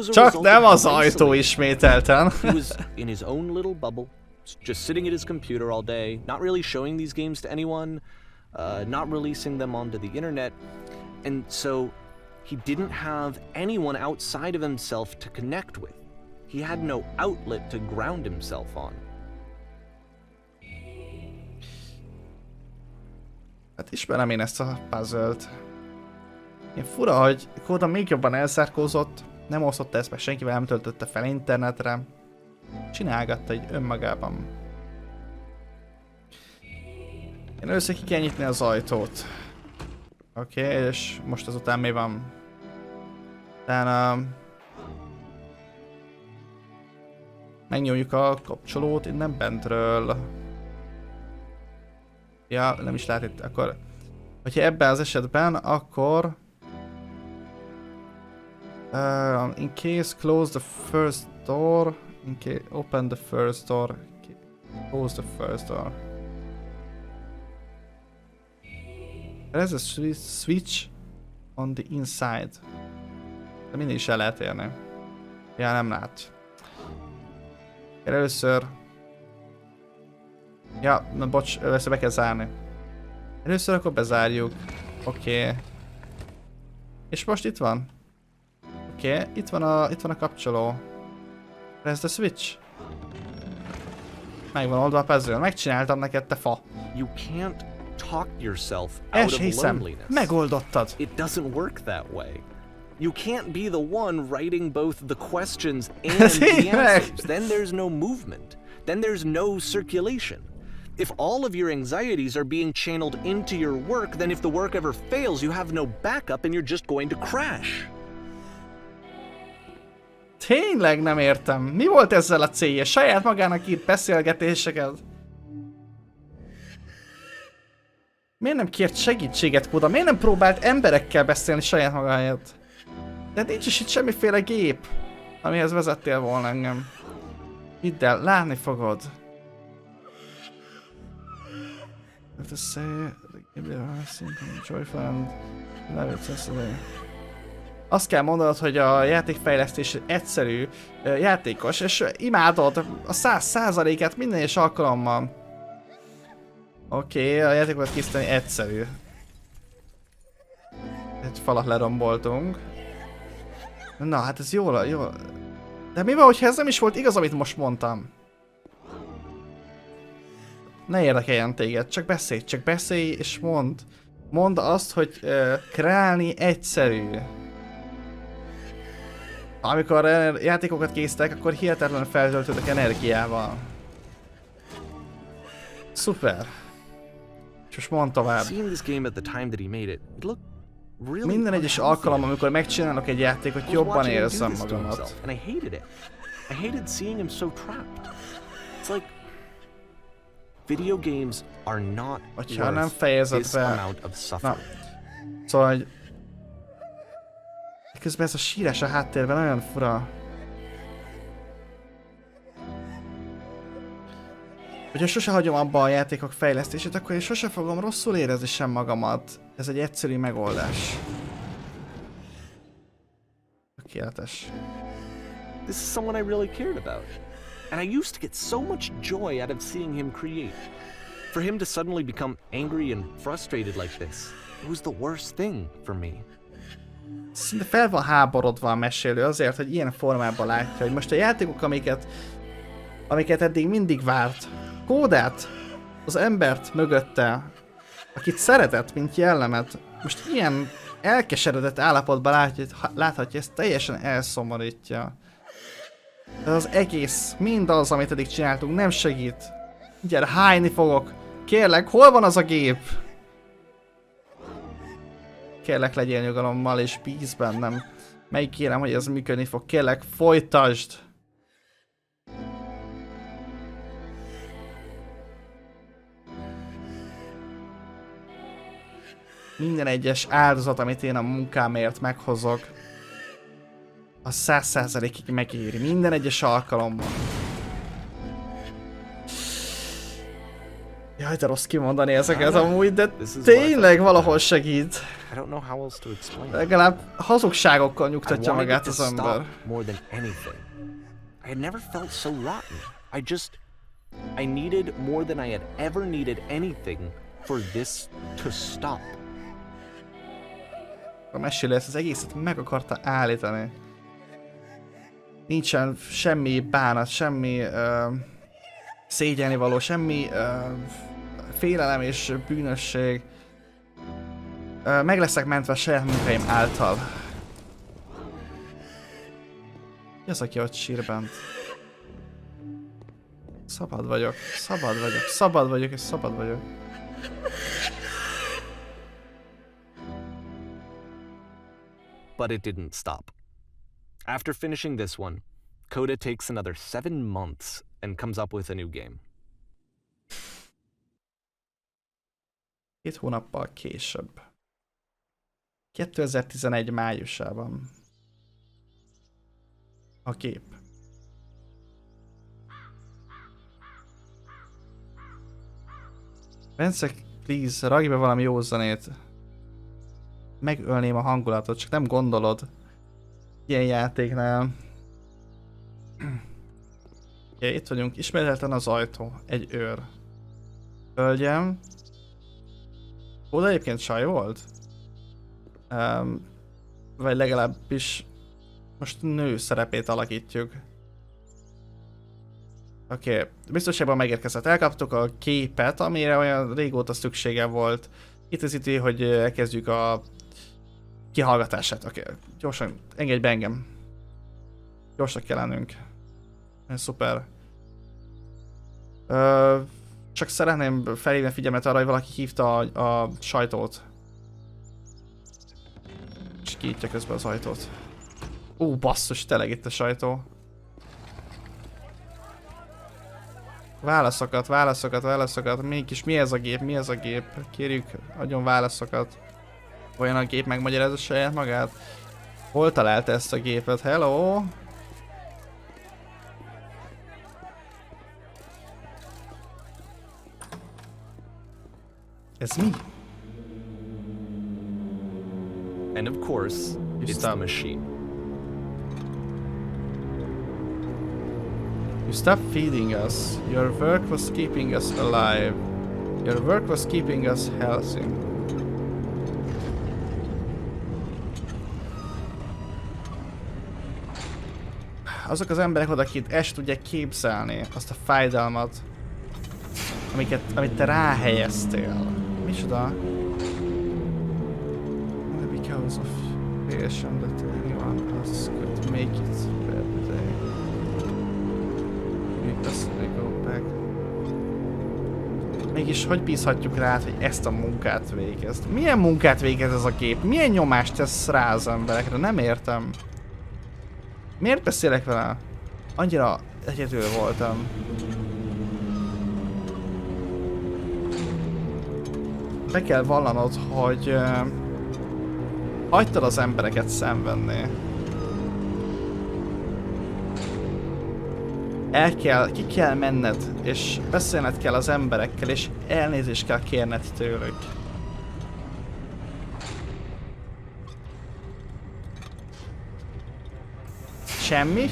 Csak nem az ajtó ismételten. He was in his own little bubble, just sitting at his computer all day, not really showing these games to anyone, not releasing them onto the internet, and so he didn't have anyone outside of himself to connect with. He had no outlet to ground himself on. Hát ismerem én ezt a puzzle-t. Én fura, hogy Kóda még jobban elzárkózott, nem osztotta ezt meg senkivel, nem töltötte fel internetre. Csinálgatta egy önmagában. Én először ki kell nyitni az ajtót. Oké, és most azután mi van? Utána... megnyomjuk a kapcsolót innen bentről. Ja, nem is lát itt, akkor... hogyha ebben az esetben, akkor... in case close the first door, in case open the first door, close the first door. There is a switch on the inside. De mindig is el lehet érni. Ja, nem lát. Először... ja, na bocs, először be kell zárni. Először akkor bezárjuk. Oké. És most itt van. Oké, itt van a kapcsoló. Press the switch. Megvan oldva a puzzle. Megcsináltam neked, te fa. You can't talk yourself out of loneliness. Megoldottad. It doesn't work that way. You can't be the one writing both the questions and the answers. Then there's no movement. Then there's no circulation. If all of your anxieties are being channeled into your work, then if the work ever fails, you have no backup and you're just going to crash. Tényleg nem értem. Mi volt ezzel a célja? Saját magának írt beszélgetéseket? Miért nem kért segítséget Koda? Miért nem próbált emberekkel beszélni saját magáért? De nincs is itt semmiféle gép, amihez vezettél volna engem. Hidd el, látni fogod. Azt kell mondanod, hogy a játékfejlesztés egyszerű játékos, és imádod a 100%-át minden és alkalommal. Oké, a játékokat készíteni egyszerű. Egy falat leromboltunk. Na, hát ez jól. De mi van, hogyha ez nem is volt igaz, amit most mondtam? Ne érdekeljen téged, csak beszélj és mondd. Mondd azt, hogy kreálni egyszerű. Amikor játékokat készítek, akkor hihetetlenül feltöltődök energiával. Szuper. És most mondd tovább. Minden egyes alkalom, amikor megcsinálok egy játékot, jobban érzem magamat. Video games are not hogyha nem fejezed be. Na. Szóval, hogy közben ez a sírás a háttérben nagyon fura. Hogyha sose hagyom abba a játékok fejlesztését, akkor én sose fogom rosszul érezni sem magamat. Ez egy egyszerű megoldás. Tökéletes. This is someone I really cared about. And I used to get so much joy out of seeing him create. For him to suddenly become angry and frustrated like this, it was the worst thing for me. Szinte fel van háborodva a mesélő azért, hogy ilyen formában látja, hogy most a játékok, amiket eddig mindig várt, Kódát, az embert mögötte, akit szeretett, mint jellemet, most ilyen elkeseredett állapotban láthatja, ezt teljesen elszomorítja. Ez az egész, mindaz, amit eddig csináltunk, nem segít. Gyere, hányni fogok. Kérlek, hol van az a gép? Kérlek, legyél nyugalommal és bíz bennem. Megígérem, hogy ez működni fog. Kérlek, folytasd. Minden egyes áldozat, amit én a munkámért meghozok, a 100%-ig megéri. Minden egyes alkalommal. Jaj, de rossz kimondani ezeket amúgy, de tényleg valahol segít. Legalább hazugságokkal nyugtatja magát az ember. I needed more than I had ever needed anything for this to stop. A mesélő ezt az egészet meg akarta állítani. Nincsen semmi bánat, semmi szégyelnivaló, semmi félelem és bűnösség. Meg leszek mentve a saját munkáim által. Mi az, aki ott sír bent? Szabad vagyok és szabad vagyok. But it didn't stop. After finishing this one, Coda takes another 7 months and comes up with a new game. 2 hónappal később. 2011 májusában. A kép. Bence, please, rakj be valami jó zenét. Megölném a hangulatot, csak nem gondolod. Ilyen játéknál. Ja, itt vagyunk, ismételten az ajtó. Egy őr. Hölgyem. Oda egyébként csaj volt? Vagy legalábbis most nő szerepét alakítjuk. Oké, biztonságban megérkezett. Elkaptuk a képet, amire olyan régóta szüksége volt. Itt az idő, hogy elkezdjük a kihallgatását. Oké, gyorsan engedj be engem. Gyorsak kell lennünk. Szuper. Csak szeretném felhívni a figyelmet arra, hogy valaki hívta a sajtót. És kinyitja közben az ajtót. Basszus, tényleg itt a sajtó. Válaszokat. Mégis mi ez a gép? Kérjük, adjon válaszokat. Olyan a gép megmagyarázza saját magát? Hol találta ezt a gépet? Hello? Ez mi? And of course, it's the machine. You stopped feeding us. Your work was keeping us alive. Your work was keeping us healthy. Azok az emberek odakint el sem tudják képzelni azt a fájdalmat, amit te ráhelyeztél. Micsoda? Because of creation that anyone else could make it every day. We go back. Mégis hogy bízhatjuk rá, hogy ezt a munkát végezd? Milyen munkát végez ez a gép? Milyen nyomást tesz rá az emberekre? Nem értem. Miért beszélek vele? Annyira egyedül voltam. Be kell vallanod, hogy hagytad az embereket szenvedni. Ki kell menned, és beszélned kell az emberekkel, és elnézést kell kérned tőlük. Semmi?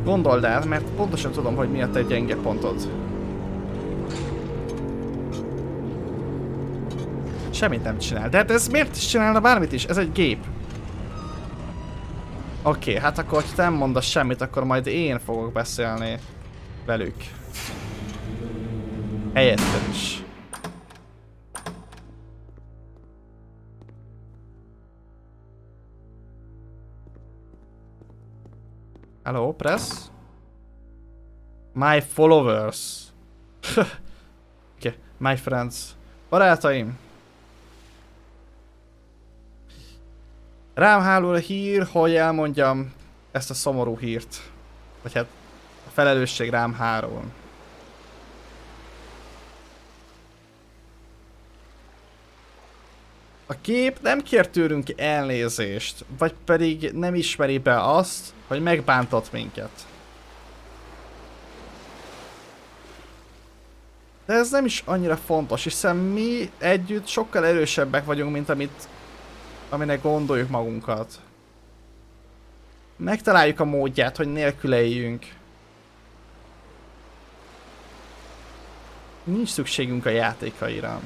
Gondold el, mert pontosan tudom, hogy mi a te gyenge pontod. Semmit nem csinál. De hát ez miért is csinálna bármit is? Ez egy gép. Oké, hát akkor, ha nem mondasz semmit, akkor majd én fogok beszélni velük. Helyetted is. Hello, press. My followers. Okay, my friends. Barátaim. Rám hálul a hír, hogy elmondjam ezt a szomorú hírt. Vagy hát a felelősség rám hárul. A gép nem kér tőlünk elnézést, vagy pedig nem ismeri be azt, hogy megbántott minket. De ez nem is annyira fontos, hiszen mi együtt sokkal erősebbek vagyunk, mint aminek gondoljuk magunkat. Megtaláljuk a módját, hogy nélküle éljünk. Nincs szükségünk a játékaira.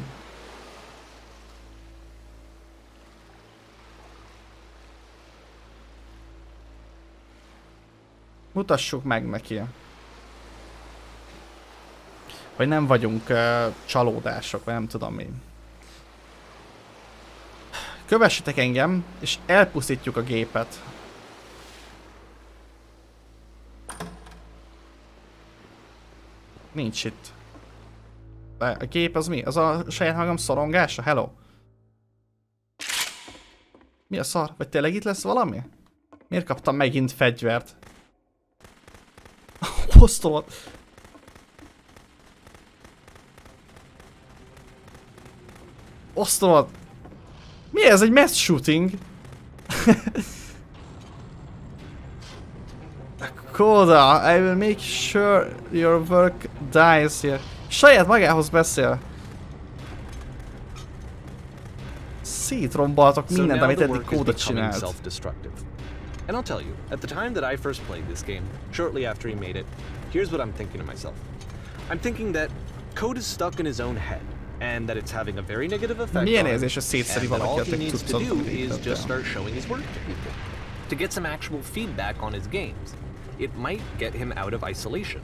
Mutassuk meg neki, hogy nem vagyunk csalódások, vagy nem tudom mi. Kövessetek engem, és elpusztítjuk a gépet. Nincs itt. De a gép az mi? Az a saját magam szorongása? Hello? Mi a szar? Vagy tényleg itt lesz valami? Miért kaptam megint fegyvert? Osztomat! Osztomat! Mi ez? Egy mass shooting? Koda, I will make sure your work dies here. Saját magához beszél. Szétrombaltok mindent, amit eddig Koda csinált. And I'll tell you, at the time that I first played this game, shortly after he made it, here's what I'm thinking to myself. I'm thinking that Code is stuck in his own head, and that it's having a very negative effect on him, and that all he needs to do is just start showing his work to people, to get some actual feedback on his games. It might get him out of isolation.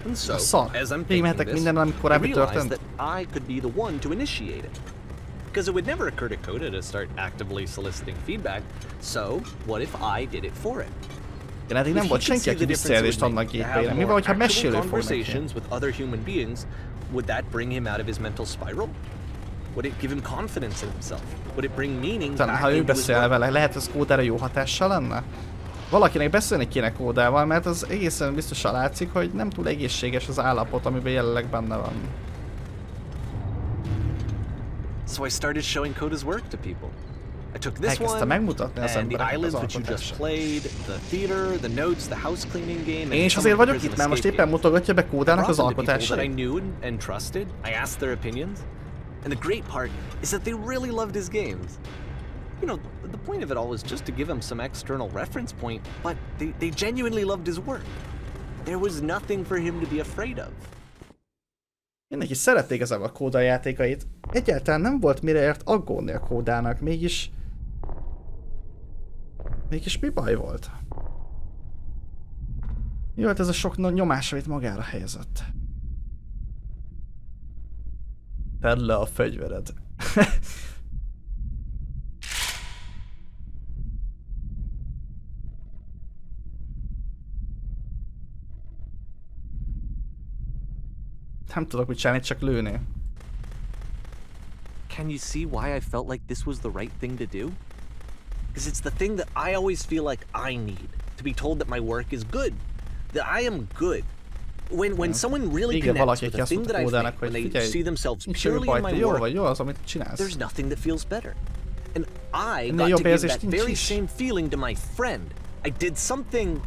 And so, as I'm thinking this, I realized that I could be the one to initiate it. because it would never occur to Coda to start actively soliciting feedback, so what if I did it for him? Én eddig nem volt senki, aki visszajelzést adnak gépeire. Mi van, hogyha mesélő fog neki? Conversations with other human beings, would that bring him out of his mental spiral? Would it give him confidence in himself? Would it bring meaning Talán, back ha ő into his beszél work? vele, lehet ez Kódára jó hatással lenne? Valakinek beszélni kéne Kódával, mert az egészen biztosan látszik, hogy nem túl egészséges az állapot, amiben jelenleg benne van. So I started showing Coda's work to people. I took this Elkezdte one, megmutatni az and the embereknek az islands which you just alkotását. played, the theater, the notes, the house cleaning game, and Én is some azért of the vagyok prison itt, mert most escape éppen games. mutogatja be I Kódának brought az them to people that I alkotásait. knew and trusted. I asked their opinions. And the great part is that they really loved his games. You know, the point of it all was just to give him some external reference point, but they genuinely loved his work. There was nothing for him to be afraid of. Mindenki szerette igazából a Kóda játékait. Egyáltalán nem volt mire ért aggódni a Kódának, mégis mi baj volt? Mi volt ez a sok nyomás, amit magára helyezett? Tedd le a fegyvered. Nem tudok mit csinálni, csak lőni. Can you see why I felt like this was the right thing to do? Because it's the thing that I always feel like I need, to be told that my work is good, that I am good. When someone really Igen, connects valaki, with aki the azt thing mondta that I've Kódának, made, hogy when they figyelj, see themselves nincs semmi purely in baj, my te jó work, vagy, jó az, amit csinálsz. there's nothing that feels better. And I Ennél got to jobb give érzés that nincs very is. same feeling to my friend. I did something...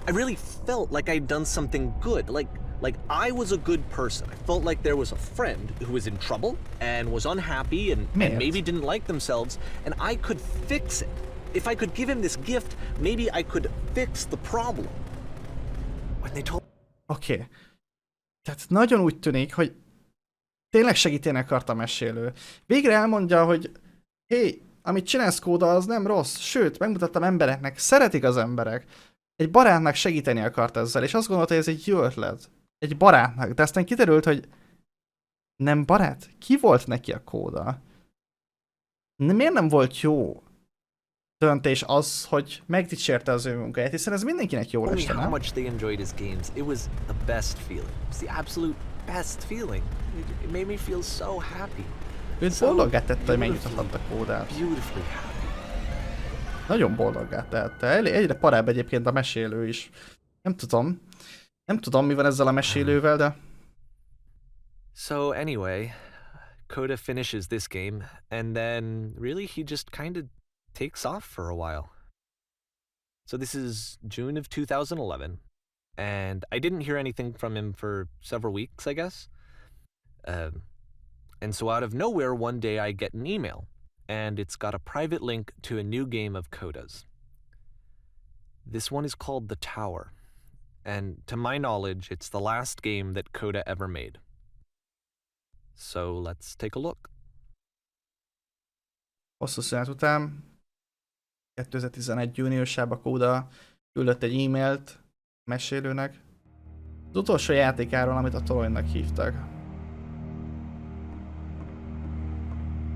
I really felt like I'd done something good, like I was a good person. I felt like there was a friend who was in trouble and was unhappy and maybe didn't like themselves, and I could fix it. If I could give him this gift, maybe I could fix the problem. When they told... Oké. Tehát nagyon úgy tűnik, hogy tényleg segíteni akart a mesélő. Végre elmondja, hogy hé, amit csinálsz Kóda, az nem rossz. Sőt, megmutattam embereknek, szeretik az emberek. Egy barátnak segíteni akart ezzel, és azt gondolta, hogy ez egy jó ötlet. Egy barátnak, de aztán kiderült, hogy nem barát. Ki volt neki a Kóda? Miért nem volt jó döntés az, hogy megdicsérte az ő munkáját, hiszen ez mindenkinek jó me lesz, how nem? much they enjoyed his games. It was the best feeling. It was the absolute best feeling. It made me feel so happy. Őt boldoggá tette, hogy megnyithatta Kódát. Beautifully happy. Nagyon boldoggá tette. Egyre parább egyébként a mesélő is. Nem tudom, mi van ezzel a mesélővel, de... So anyway, Coda finishes this game, and then really he just kind of takes off for a while. So this is June of 2011, and I didn't hear anything from him for several weeks, I guess. And so out of nowhere, one day I get an email, and it's got a private link to a new game of Coda's. This one is called The Tower, and to my knowledge, it's the last game that Coda ever made. So let's take a look. Hosszú szünet után 2011. júniusában Kóda küldött egy e-mailt a mesélőnek az utolsó játékáról, amit a toronynak hívtak.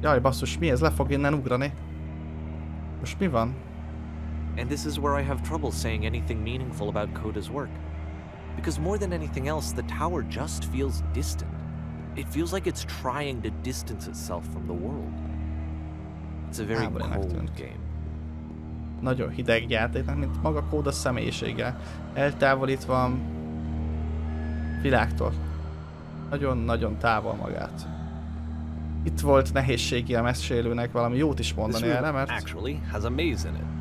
Jaj, basszus, mi ez? Le fog innen ugrani. Most mi van? And this is where I have trouble saying anything meaningful about Coda's work. Because more than anything else, the tower just feels distant. It feels like it's trying to distance itself from the world. It's a very cold game. Nagyon hideg játék, mint maga Kóda személyisége. Eltávolítva a világtól. Nagyon-nagyon távol magát. Itt volt nehézségi a mesélőnek valami jót is mondani erre, mert... actually has a maze in it.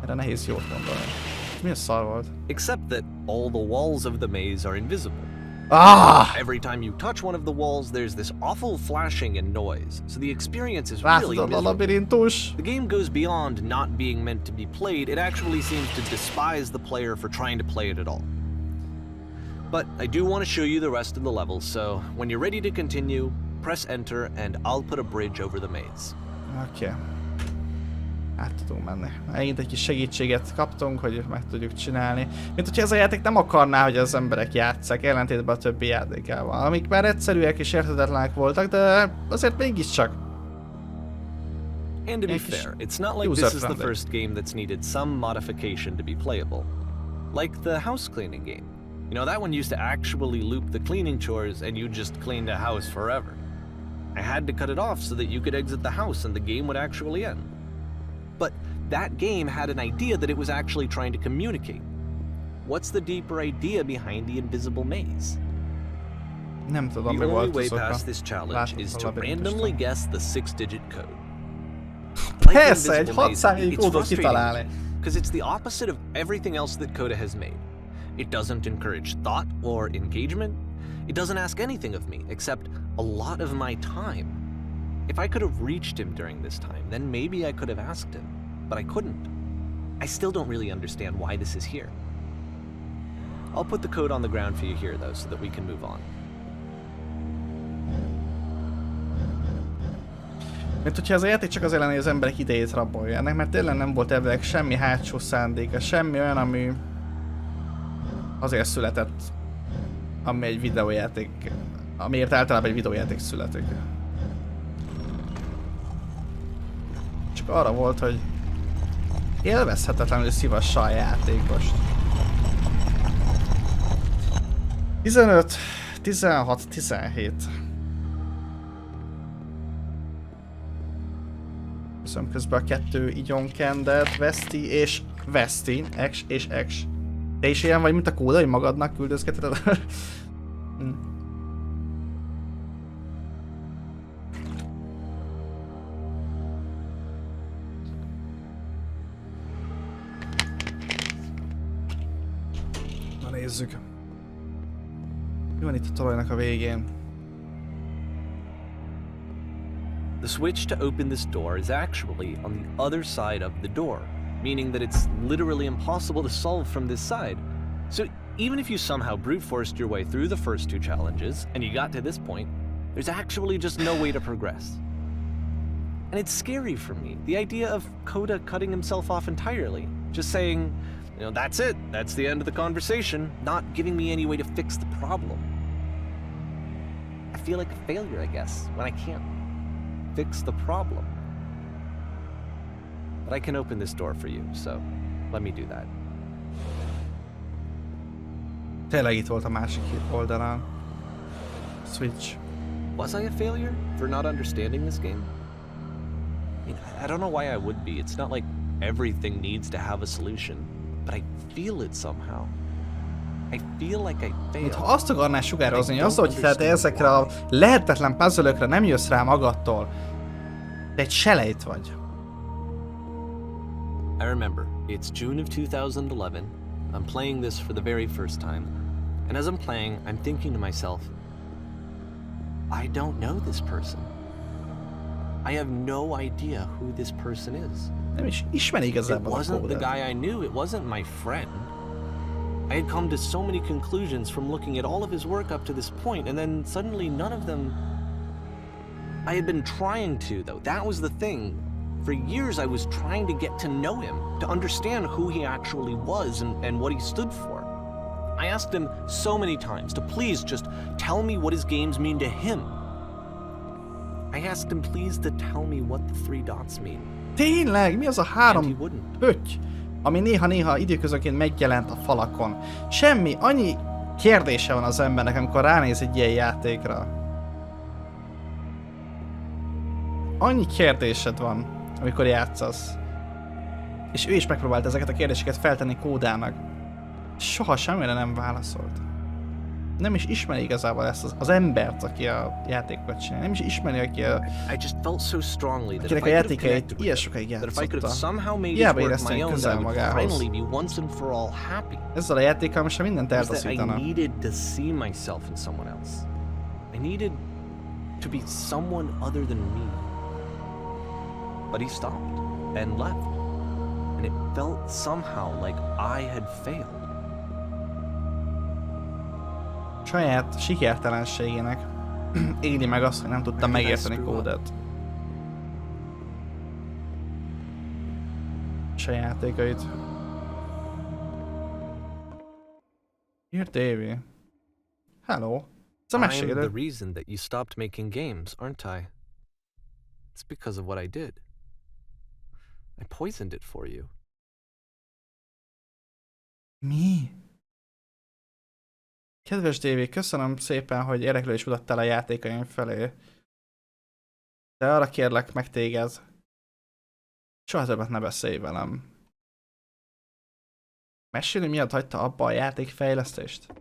Erre nehéz jót mondani. Milyen szar volt? Except that all the walls of the maze are invisible. Ah! Every time you touch one of the walls, there's this awful flashing and noise, so the experience is really Látod a miserable. labirintus? The game goes beyond not being meant to be played, it actually seems to despise the player for trying to play it at all. But I do want to show you the rest of the levels, so when you're ready to continue, press enter and I'll put a bridge over the maze. Oké. át tudunk menni. Megint egy kis segítséget kaptunk, hogy meg tudjuk csinálni. Mint hogyha ez a játék nem akarná, hogy az emberek játsszák, ellentétben a többi játékával. Amik már egyszerűek és érthetetlenek voltak, de azért mégiscsak. And to be fair, it's not like this is the first game that's needed some modification to be playable. Like the house cleaning game. You know, that one used to actually loop the cleaning chores and you just cleaned a house forever. I had to cut it off so that you could exit the house and the game would actually end. But that game had an idea that it was actually trying to communicate. What's the deeper idea behind the invisible maze? Nem tudom, the mi only volt way az oka. past this challenge Látom is a to labirintust. randomly guess the 6-digit code. Persze, egy 6 számjegyű kódot kitalálni. Because it's the opposite of everything else that Coda has made. It doesn't encourage thought or engagement. It doesn't ask anything of me except a lot of my time. If I could have reached him during this time, then maybe I could have asked him, but I couldn't. I still don't really understand why this is here. I'll put the code on the ground for you here though, so that we can move on. Mint hogyha ez a játék csak azért lenne, hogy az emberek idejét raboljanak, mert tényleg nem volt ebben semmi hátsó szándéka, semmi olyan, ami azért született, ami egy videójáték, amiért általában egy videójáték születik. Csak arra volt, hogy élvezhetetlenül szívassa a játékost. 15, 16, 17. Köszönöm közben a 2 igyonkendet, Veszti és Veszti, X és X. Te is ilyen vagy, mint a kóda, hogy magadnak küldözgeted? Na nézzük. Mi van itt a talajnak a végén? The switch to open this door is actually on the other side of the door, meaning that it's literally impossible to solve from this side. So even if you somehow brute forced your way through the first 2 challenges and you got to this point, there's actually just no way to progress. And it's scary for me, the idea of Coda cutting himself off entirely, just saying, you know, that's it, that's the end of the conversation, not giving me any way to fix the problem. I feel like a failure, I guess, when I can't fix the problem. But I can open this door for you, so let me do that. Tényleg itt volt a másik oldalán. Switch. Was I a failure for not understanding this game? I mean, I don't know why I would be. It's not like everything needs to have a solution, but I feel it somehow. I feel like I failed. Ha azt akarná sugározni, hogy azzal, hogy te ezekre a lehetetlen puzzle-ökre nem jössz rá magadtól, de egy selejt vagy. I remember, it's June of 2011. I'm playing this for the very first time. And as I'm playing, I'm thinking to myself, I don't know this person. I have no idea who this person is. Nem is ismeri It igazából a wasn't the kódot. guy I knew, it wasn't my friend. I had come to so many conclusions from looking at all of his work up to this point, and then suddenly none of them... I had been trying to, though. That was the thing. For years I was trying to get to know him, to understand who he actually was and what he stood for. I asked him so many times to please just tell me what his games mean to him. I asked him please to tell me what the 3 dots mean. Tényleg? Mi az a And he 3 wouldn't. pötty, ami néha-néha időközönként megjelent a falakon? Semmi, annyi kérdése van az embernek, amikor ránéz egy ilyen játékra. Annyi kérdésed van, amikor játszasz. És ő is megpróbált ezeket a kérdéseket feltenni Kódának. Soha semmire nem válaszolt. Nem is ismeri igazából ezt az embert, aki a játékokat csinál. Nem is ismeri, aki a... I just felt so strongly that if akinek I a could have játékeit connected ilyen with him, sokáig that if I could have játszotta. somehow made his Hiába work érezte my own, közel that I would magához. finally be once and for all happy. Ezzel a játékkal most már mindent Was that I eltaszítana. needed to see myself in someone else. I needed to be someone other than me. But he stopped and left. And it felt somehow like I had failed. Saját sikertelenségének éli meg azt, hogy nem tudtam megérteni Kódot. a játékait. Írt Davy. Hello. Ez a I'm the mesélő. reason that you stopped making games, aren't I? It's because of what I did. I poisoned it for you. Mi? Kedves Davy, köszönöm szépen, hogy érdeklődést mutattál a játékaim felé. De arra kérlek meg téged, soha többet ne beszélj velem. Mesélő miatt hagyta abba a játékfejlesztést?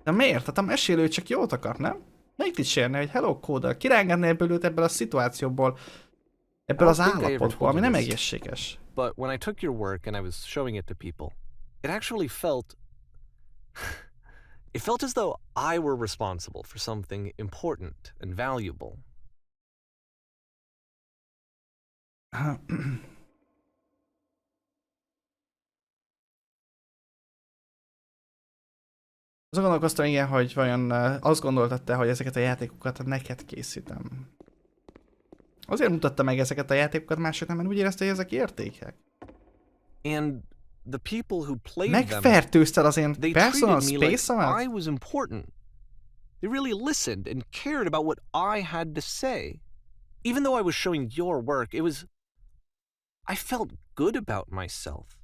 De miért? Hát a mesélő csak jót akar, nem? Megdicsérni, hogy hello Coder, kirángedni ebből a szituációból, ebből az állapotból, ami nem egészséges. But when I took your work and I was showing it to people, it actually felt... it felt as though I were responsible for something important and valuable. Azon gondolkoztam, igen, hogy vajon azt gondoltad te, hogy ezeket a játékokat neked készítem. Azért mutatta meg ezeket a játékokat másoknak, mert úgy érezte, hogy ezek értékek. And the people who played them, Megfertőzted az én they personal treated me like space-emet? I was important. They really listened and cared about what I had to say. Even though I was showing your work, I felt good about myself.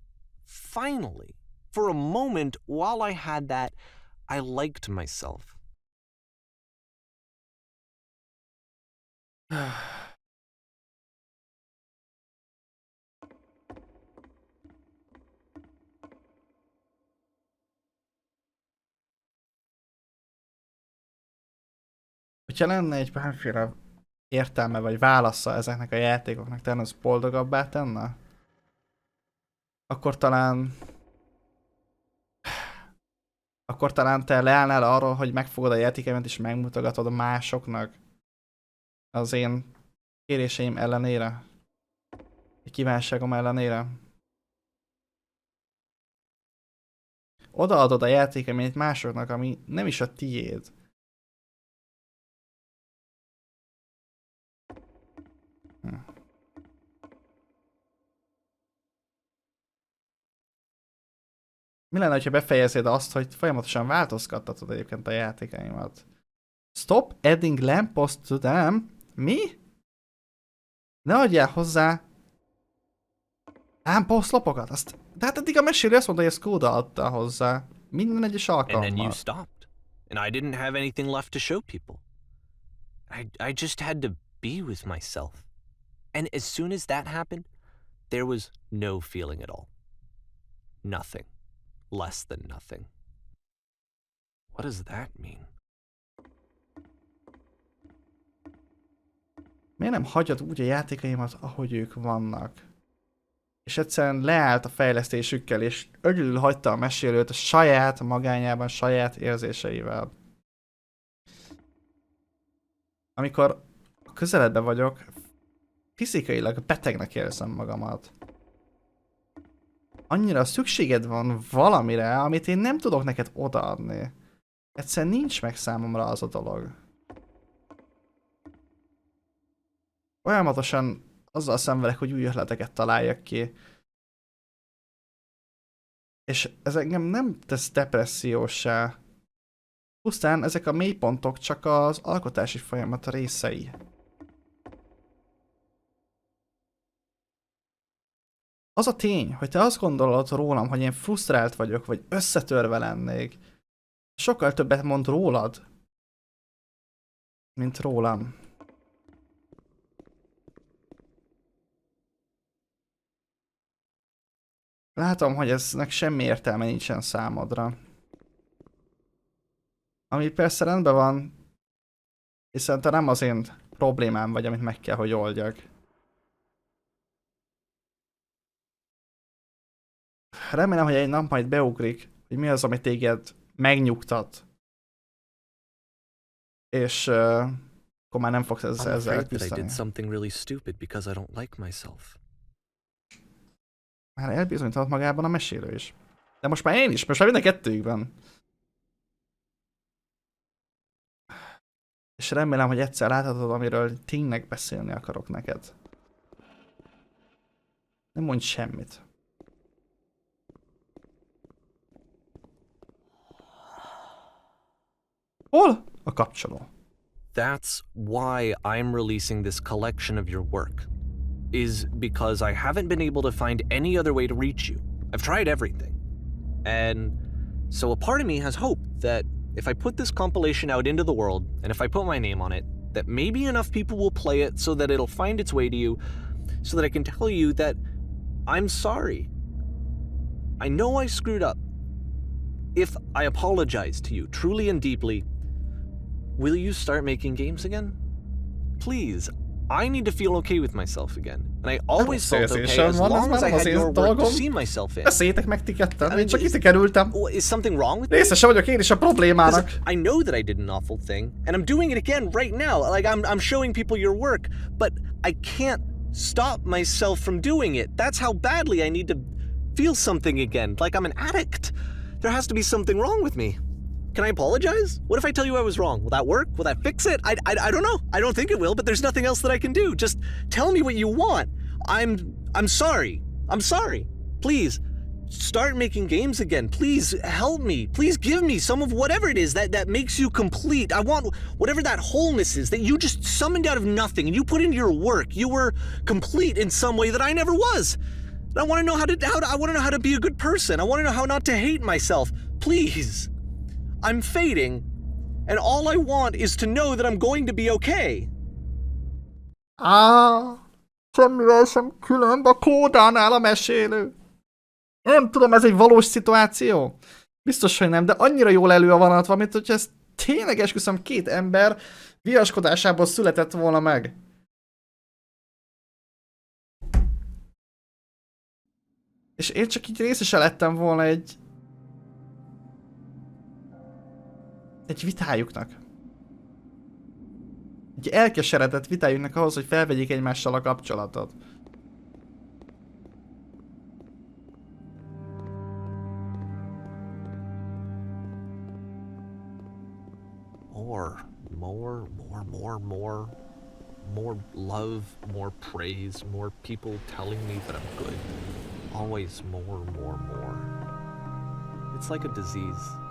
Finally. For a moment, while I had that, I liked myself. Hogyha lenne egy bármiféle értelme vagy válasza ezeknek a játékoknak, talán az boldogabbá tenne? Akkor talán te leállnál arról, hogy megfogod a játékemet és megmutogatod másoknak az én kéréseim ellenére, a kívánságom ellenére. Odaadod a játékemet másoknak, ami nem is a tiéd. Mi lenne, ha befejezed azt, hogy folyamatosan változtattatod egyébként a játékaimat? Stop adding lampposts to them? Mi? Ne adjál hozzá lámposzlopokat? De hát eddig a mesélő azt mondta, hogy ezt Kóda adta hozzá. Minden egyes And then you alkalommal. stopped. And I didn't have anything left to show people. I just had to be with myself. And as soon as that happened, there was no feeling at all. Nothing. Less than nothing. What does that mean? Miért nem hagyod úgy a játékaimat, ahogy ők vannak? És egyszerűen leállt a fejlesztésükkel, és egyedül hagyta a mesélőt a saját magányában, saját érzéseivel. Amikor a közeledben vagyok, fizikailag betegnek érzem magamat. Annyira szükséged van valamire, amit én nem tudok neked odaadni. Egyszerűen nincs meg számomra az a dolog. Folyamatosan azzal szenvedek, hogy új ötleteket találjak ki. És ez engem nem tesz depressziósá. Pusztán ezek a mélypontok csak az alkotási folyamat részei. Az a tény, hogy te azt gondolod rólam, hogy én frusztrált vagyok, vagy összetörve lennék, sokkal többet mond rólad, mint rólam. Látom, hogy eznek semmi értelme nincsen számodra. Ami persze rendben van, hiszen te nem az én problémám vagy, amit meg kell, hogy oldjak. Remélem, hogy egy nap majd beugrik, hogy mi az, ami téged megnyugtat. És akkor már nem fogsz I'm ezzel afraid that I küzdeni. did something really stupid because I don't like myself. Már elbizonyított magában a mesélő is. De most már én is, most már mind a kettőjükben. És remélem, hogy egyszer láthatod, amiről tényleg beszélni akarok neked. Nem mondj semmit. Hol a kapcsoló? That's why I'm releasing this collection of your work. Is because I haven't been able to find any other way to reach you. I've tried everything. And so a part of me has hope that if I put this compilation out into the world, and if I put my name on it, that maybe enough people will play it so that it'll find its way to you, so that I can tell you that I'm sorry. I know I screwed up. If I apologize to you truly and deeply, will you start making games again? Please. I need to feel okay with myself again. And I always felt okay as long as I had your work to see myself in. Beszéljétek meg ti ketten, én csak itt kerültem. Is something wrong with me? Részese vagyok én is a problémának. I know that I did an awful thing, and I'm doing it again right now. Like I'm showing people your work, but I can't stop myself from doing it. That's how badly I need to feel something again, like I'm an addict. There has to be something wrong with me. Can I apologize? What if I tell you I was wrong? Will that work? Will that fix it? I don't know. I don't think it will, but there's nothing else that I can do. Just tell me what you want. I'm sorry. I'm sorry. Please, start making games again. Please help me. Please give me some of whatever it is that makes you complete. I want whatever that wholeness is that you just summoned out of nothing and you put into your work. You were complete in some way that I never was. And I want to know I want to know how to be a good person. I want to know how not to hate myself. Please. I'm fading, and all I want is to know that I'm going to be okay. Semmivel sem különb a kódánál a mesélő. Nem tudom, ez egy valós szituáció? Biztos, hogy nem, de annyira jól elő a vonatva, mint hogyha ez tényleg esküszöm két ember viaskodásából született volna meg. És én csak így részese lettem volna egy vitájuknak. Egy elkeseredett vitájuknak ahhoz, hogy felvegyék egymással a kapcsolatot. More love, more praise, more people telling me that I'm good. Always more. It's like a disease.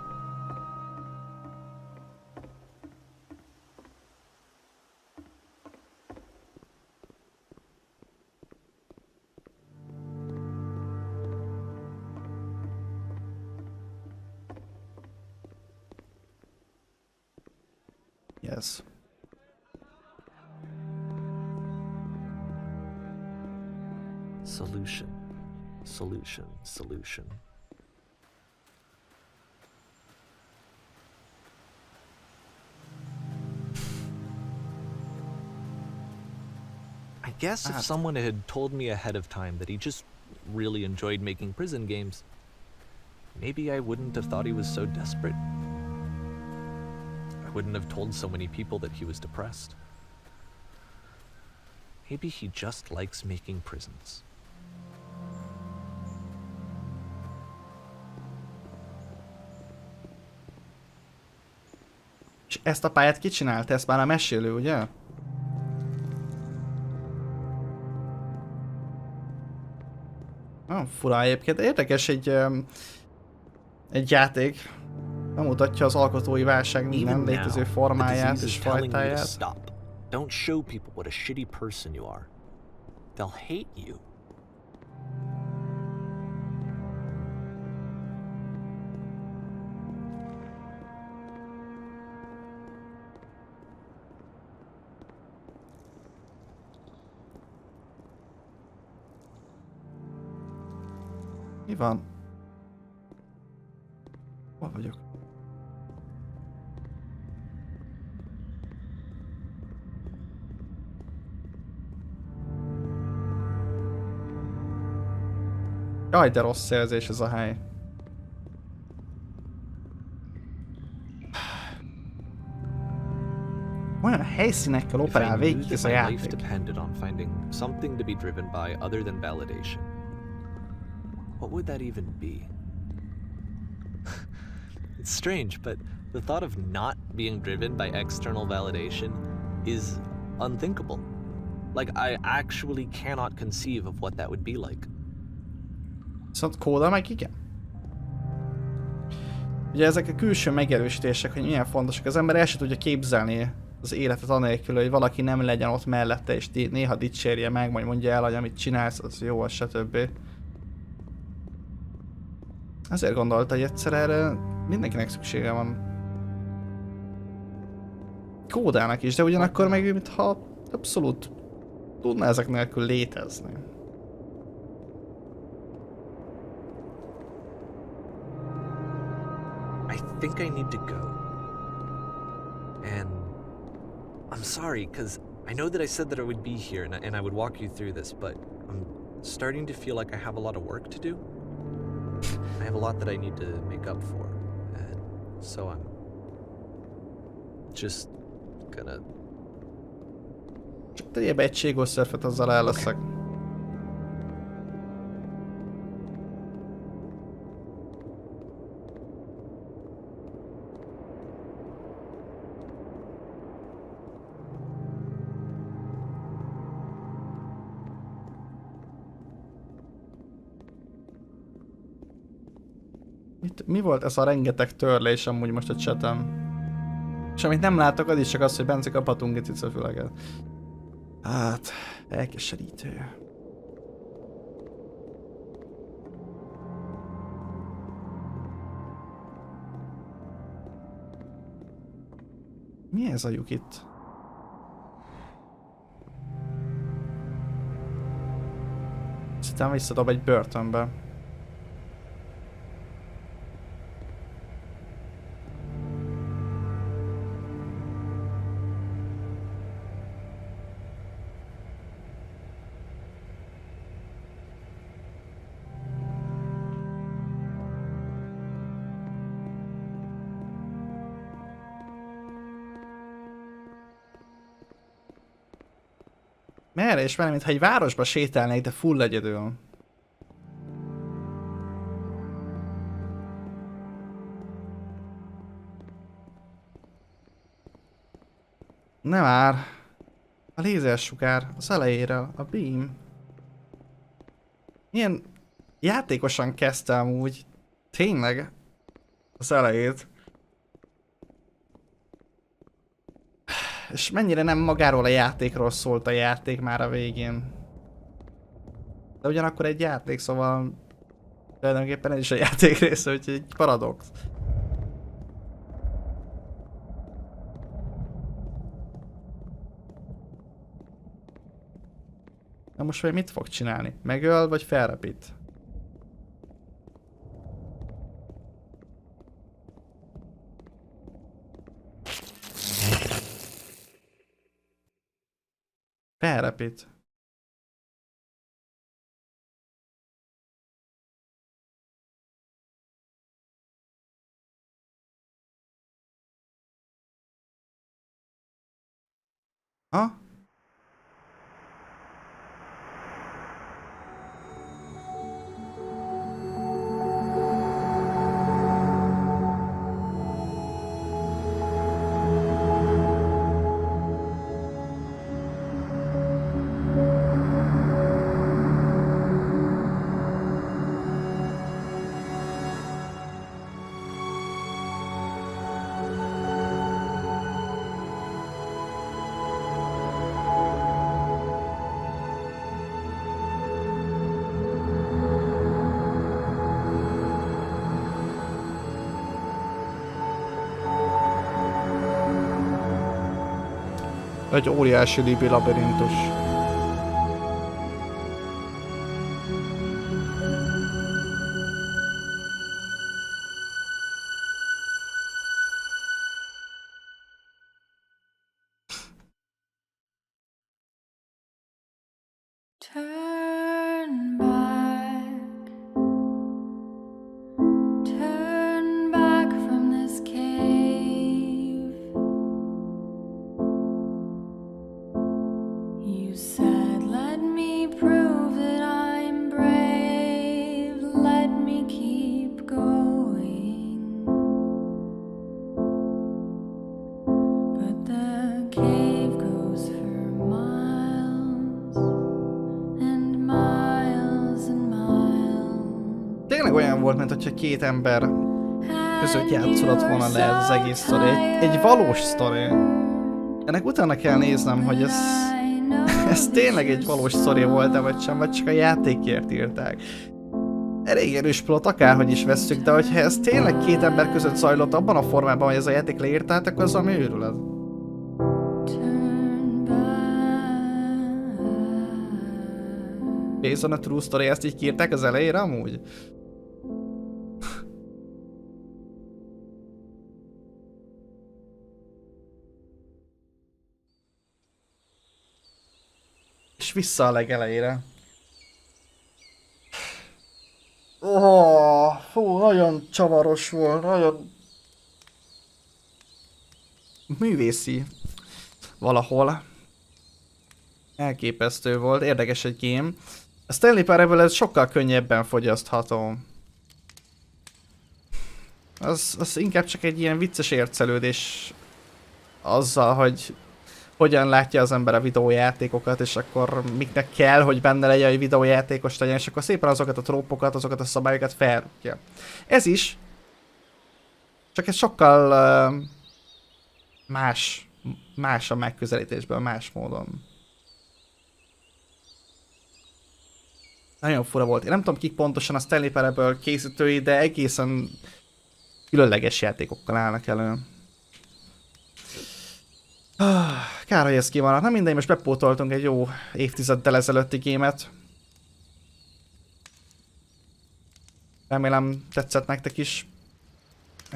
Yes. Solution. I guess if someone had told me ahead of time that he just really enjoyed making prison games, maybe I wouldn't have thought he was so desperate. I wouldn't have told so many people that he was depressed. Maybe he just likes making prisons. És ezt a pályát ki csinálta? Ezt már a mesélő, ugye? Nagyon fura egyébként. Érdekes egy játék. Bemutatja az alkotói válság minden létező formáját és fajtáját. Don't show people what a shitty person you are. They'll hate you. Mi van? Hol vagyok? Jaj, de rossz érzés ez a hely. Olyan helyszínekkel operál végig ez a játék. Depended on finding something to be driven by other than validation. What would that even be? It's strange, but the thought of not being driven by external validation is unthinkable. Like, I actually cannot conceive of what that would be like. Viszont kódol meg igen. Ugye ezek a külső megerősítések, hogy milyen fontosak, az ember el sem tudja képzelni az életet anélkül, hogy valaki nem legyen ott mellette, és néha dicsérje meg, majd mondja el, hogy amit csinálsz, az jó, az stb. Ezért gondolta, hogy egyszer erre mindenkinek szüksége van. Kódának is, de ugyanakkor meg mintha abszolút tudna ezek nélkül létezni. I think I need to go. And I'm sorry, because I know that I said that I would be here and I would walk you through this, but I'm starting to feel like I have a lot of work to do. I have a lot that I need to make up for. And so I'm just gonna... Csak tegyél be egy ségos szörfet, azzal el leszek. Mi volt ez a rengeteg törlés amúgy most a chatem? És amit nem látok, az is csak az, hogy Bence kaphatunk egy cicafüleget. Hát, elkeserítő. Mi ez a lyuk itt? Aztán visszadob egy börtönbe. Merre és merre, mintha egy városba sétálnék, de full egyedül. Nem már. A lézersugár, az elejére, a beam. Milyen játékosan kezdtem úgy. Tényleg. Az elejét. És mennyire nem magáról a játékról szólt a játék már a végén. De ugyanakkor egy játék, szóval tulajdonképpen ez is a játék része, úgyhogy egy paradox. Na most vagy mit fog csinálni? Megöl vagy felrepít? Felrepít. Ha? Egy óriási libi labirintus. Turn back. Turn back from this cave. You said, let me prove that I'm brave. Let me keep going. But the cave goes for miles. tényleg olyan volt, mint hogyha két ember között játszolott volna le ez az egész sztori. Egy valós sztori. Ennek utána kell néznem, hogy ez tényleg egy valós sztori volt-e vagy sem, vagy csak a játékért írták. Elég erős plot, akárhogy is vesszük, de hogyha ez tényleg két ember között zajlott abban a formában, hogy ez a játék leírták, akkor az valami őrület. Based on a true story, ezt így kiírták az elejére amúgy? És vissza a legelejére. Fú, nagyon csavaros volt, nagyon művészi valahol. Elképesztő volt, érdekes egy game. A Stanley Parable ez sokkal könnyebben fogyasztható. Az inkább csak egy ilyen vicces ércelődés azzal, hogy hogyan látja az ember a videójátékokat, és akkor miknek kell, hogy benne legyen, hogy videójátékos legyen, és akkor szépen azokat a trópokat, azokat a szabályokat felrúgja. Ez is, csak ez sokkal más a megközelítésből, más módon. Nagyon fura volt. Én nem tudom, kik pontosan a Stanley Parable készítői, de egészen különleges játékokkal állnak elő. Kár, hogy ez ki van. Na mindegy, most bepótoltunk egy jó évtizeddel ezelőtti gémet. Remélem tetszett nektek is.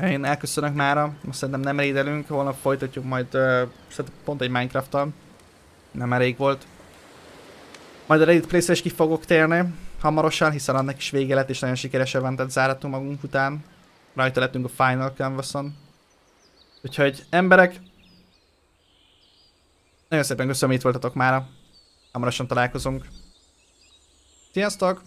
Én elköszönök mára, most szerintem nem raidelünk, holnap folytatjuk majd szerintem pont egy Minecraft-tal. Nem elég volt. Majd a Reddit Place-re is ki fogok térni hamarosan, hiszen annak is vége lett, és nagyon sikeres eventet záratunk magunk után. Rajta lettünk a Final Canvas-on. Úgyhogy emberek, nagyon szépen köszönöm, hogy itt voltatok mára. Hamarosan találkozunk. Sziasztok!